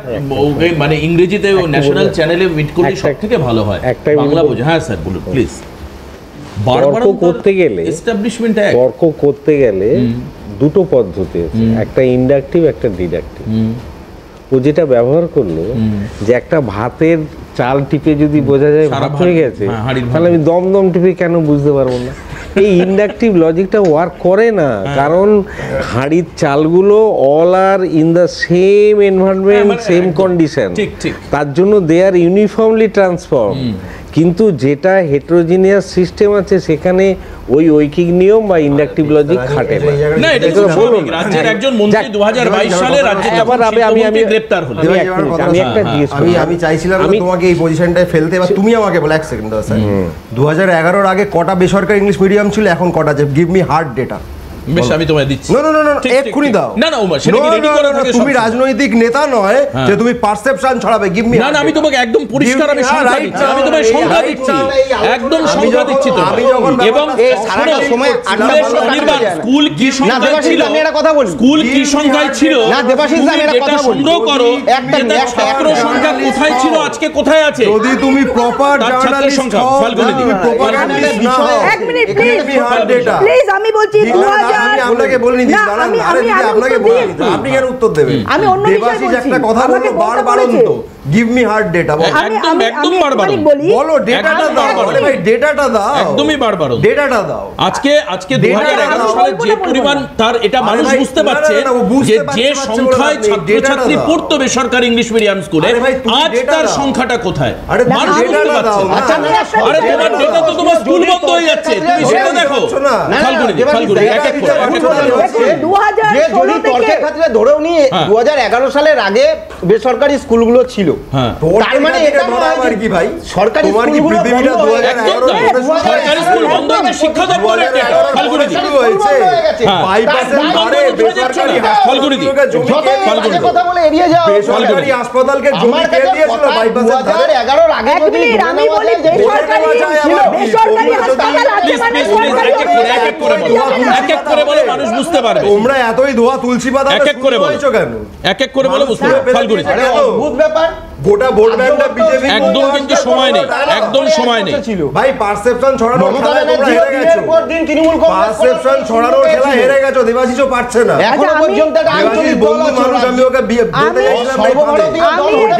মানে ইংরেজিতে ন্যাশনাল চ্যানেলে মিট করলে সব থেকে ভালো হয়, বাংলা বোঝে। হ্যাঁ স্যার বলুন প্লিজ। তর্ক করতে গেলে দুটো পদ্ধতি আছে, একটা ইন্ডাকটিভ, একটা ডিডাকটিভ। ও যেটা ব্যবহার করলো যে একটা ভাতের চাল টিপে যদি বোঝা যায় ভাত হয়ে গেছে, তাহলে আমি দমদম টিপে কেন বুঝতে পারবো না? এই ইন্ডাকটিভ লজিকটা ওয়ার্ক করে না, কারণ হাঁড়ির চালগুলো all are in the same environment, same condition, তার জন্য দে আর ইউনিফর্মলি ট্রান্সফর্ম। কিন্তু যেটা হেটেরোজিনিয়াস সিস্টেম আছে, সেখানে ওই ঐকিক নিয়ম বা ইন্ডাকটিভ লজিক খাটে না। এটা বলো, রাজ্যের একজন মন্ত্রী 2022 সালে রাজ্যের আমি গ্রেফতার হলো। আমি চাইছিলাম তোমাকে এই পজিশনটায় ফেলতে, এবার তুমি আমাকে বলো, এক সেকেন্ড স্যার, 2011-র আগে কটা বেসরকারি ইংলিশ মিডিয়াম ছিল, এখন কটা আছে? Give me hard data. বেশ, আমি তোমায় দিচ্ছি। না, এক্ষুনি দাও। না ওমর, সেটা কি রেডি করা থাকে? তুমি রাজনৈতিক নেতা নয় যে তুমি পারসেপশন ছড়াবে। Give me. না, আমি তোমাকে একদম পরিষ্কার আমি সংখ্যা দিচ্ছি, আমি তোমায় সংখ্যা দিচ্ছি, একদম সংখ্যা দিচ্ছি তো। এবং সারাটা সময় স্কুল কি সংখ্যা ছিল, আমি একটা কথা বলি, স্কুল কি সংখ্যায় ছিল না দেবাশিস, আমি একটা কথা বলি, সংগ্রহ করো একটা ছাত্র সংখ্যা কোথায় ছিল, আজকে কোথায় আছে। যদি তুমি প্রপার জার্নালিস্ট সংখ্যা ফল করে দিবে, প্রপাগান্ডিস্ট না। এক মিনিট প্লিজ, আমি বলছি আমি আপনাকে বলিনি, আপনাকে বলিনি, আপনি কেন উত্তর দেবেন? আমি অন্য বিষয়ে বলছি, একটা কথা বলবো, বারবারন্ত গিভ মি হার্ড ডেটা। একদম বারবারন্ত বলো, ডেটাটা দাও। আরে ভাই, ডেটাটা দাও, একদমই বারবারন্ত ডেটাটা দাও। আজকে 2011 সালে যে পরিমাণ তার, এটা মানুষ বুঝতে পারছে যে সংখ্যায় ছাত্রছাত্রী পড়তো বেসরকারি ইংলিশ মিডিয়াম স্কুলে, আজ তার সংখ্যাটা কোথায় মানুষ বুঝতে পারছে। আরে তোমার ডেটা তো তোমার স্কুল বন্ধ হয়ে যাচ্ছে, তুমি সেটা দেখো। ফালগুনি এক এক করে 2016 তর্কের ক্ষেত্রে ধরেও নিয়ে 2011 সালের আগে বেসরকারি স্কুলগুলো ছিল, তার মানে এটা নয় কি ভাই সরকারি স্কুলগুলো পৃথিবীটা 2011 স্কুল বন্ধ হয়েছে, শিক্ষা দপ্তরের ডেটা ফালগুনি হয়েছে, বাইপাসের ধারে বেসরকারি হাসপাতালকে কথা বলে এড়িয়ে যাও, বেসরকারি হাসপাতালকে জমি কে দিয়েছিল বাইপাসের ধারে? 2011 আগে এক মিনিট, আমি বলি বেসরকারি হাসপাতাল আছে মানে সরকারি এক এক করে বলে মানুষ বুঝতে পারবে। তোমরা এতই ধোয়া তুলসী পাতা এক এক করে বলো কেন? এক এক করে বলে বুঝতে পারবে। ফালগুনি অদ্ভুত ব্যাপার, গোটা ভোট ব্যাংকটা বিজেপি একদম, কিন্তু সময় নেই, একদম সময় নেই ভাই। পারসেপশন ছড়ানোর খেলায় তোমরা হেরে গেছো, পারসেপশন ছড়ানোর খেলা হেরে গেছো। দেবাশিসও পারছে না এখনো পর্যন্ত। দেবাশিস বন্ধু মানুষ, আমি ওকে বলতে গেছিলাম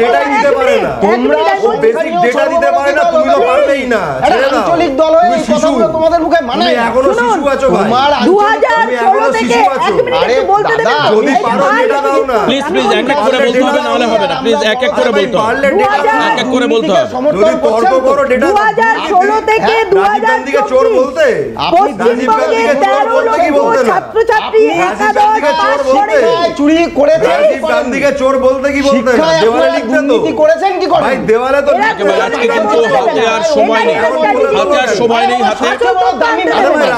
ডেটাই দিতে পারে না, তোমরা বেসিক ডেটা দিতে পারে না, তুমি তো পারবেই না। ছেড়ে দাও, আঞ্চলিক দল হয়ে এই কথাগুলো তোমাদের মুখে মানায় না। এখনো শিশু আছো ভাই, 2016 থেকে এক মিনিট একটু বলতে দেন, যদি পারো ডেটা দাও না। প্লিজ এক এক করে বলতে হবে, না হলে হবে না। প্লিজ এক এক করে বলতে হবে, এক এক করে বলতে হবে। যদি তর্ক করো ডেটা 2016 থেকে 2024 চোর বলতে, পশ্চিমবঙ্গে 13 লক্ষ ছাত্রছাত্রী একাদশ পাস করেনি। চুরি করেছে রাজীব গান্ধীকে চোর বলতে কি বলতে হয়? শিক্ষায় দেওয়ালে আপনারা লিখতে তো দুর্নীতি করেছেন কি করেন? ভাই দেওয়ালে তো এরা একেবারে আজকে কিন্তু হাতে আর সময় নেই, হাতে আর সময় নেই, হাতে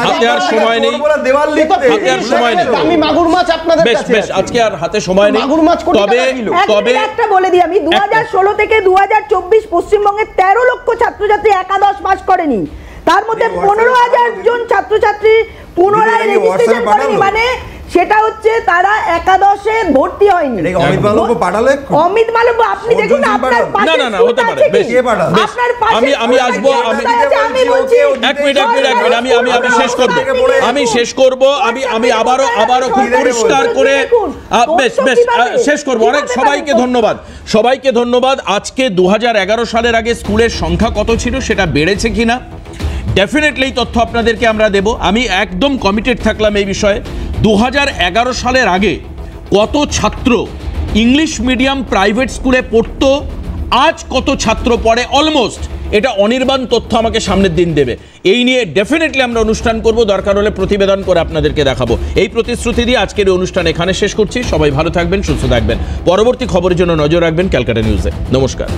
হাতে আর সময় নেই, দেওয়াল লিখতে হাতে আর সময় নেই। আমি মাগুর মাছ আপনাদের বেশ কাছে বেশ আছে। আজকে আর হাতে সময় নেই। মাগুর মাছ কোটি তবে টাকা কিলো। তবে একটা বলে দিই আমি, 2016 থেকে 2024 পশ্চিমবঙ্গে 13 লক্ষ ছাত্রছাত্রী একাদশ পাস করেনি, তার মধ্যে 15,000 জন ছাত্রছাত্রী পুনরায় রেজিস্ট্রেশন করেনি, মানে সেটা হচ্ছে তারা একাদশে ভর্তি হয়নি। এটা কি অমিত মালব্য পাঠালে? অমিত মালব্য, আপনি দেখুন আপনার পাশে না, না, না, হতে পারে। বেশ, কে পাঠালো? বেশ। আপনার পাশে আমি আসবো, আমি বলছি এক মিনিট আমি শেষ করব, আমি আবারও খুব পরিষ্কার করে বেশ শেষ করব। অনেক সবাইকে ধন্যবাদ। আজকে 2011 সালের আগে স্কুলের সংখ্যা কত ছিল সেটা বেড়েছে কিনা ডেফিনেটলি তথ্য আপনাদেরকে আমরা দেব। আমি একদম কমিটেড থাকলাম এই বিষয়ে। 2011 সালের আগে কত ছাত্র ইংলিশ মিডিয়াম প্রাইভেট স্কুলে পড়তো, আজ কত ছাত্র পড়ে, অলমোস্ট এটা অনির্বাণ তথ্য আমাকে সামনের দিন দেবে। এই নিয়ে ডেফিনেটলি আমরা অনুষ্ঠান করব, দরকার হলে প্রতিবেদন করে আপনাদেরকে দেখাবো। এই প্রতিশ্রুতি দিয়ে আজকের এই অনুষ্ঠান এখানে শেষ করছি। সবাই ভালো থাকবেন, সুস্থ থাকবেন। পরবর্তী খবরের জন্য নজর রাখবেন ক্যালকাটা নিউজে। নমস্কার।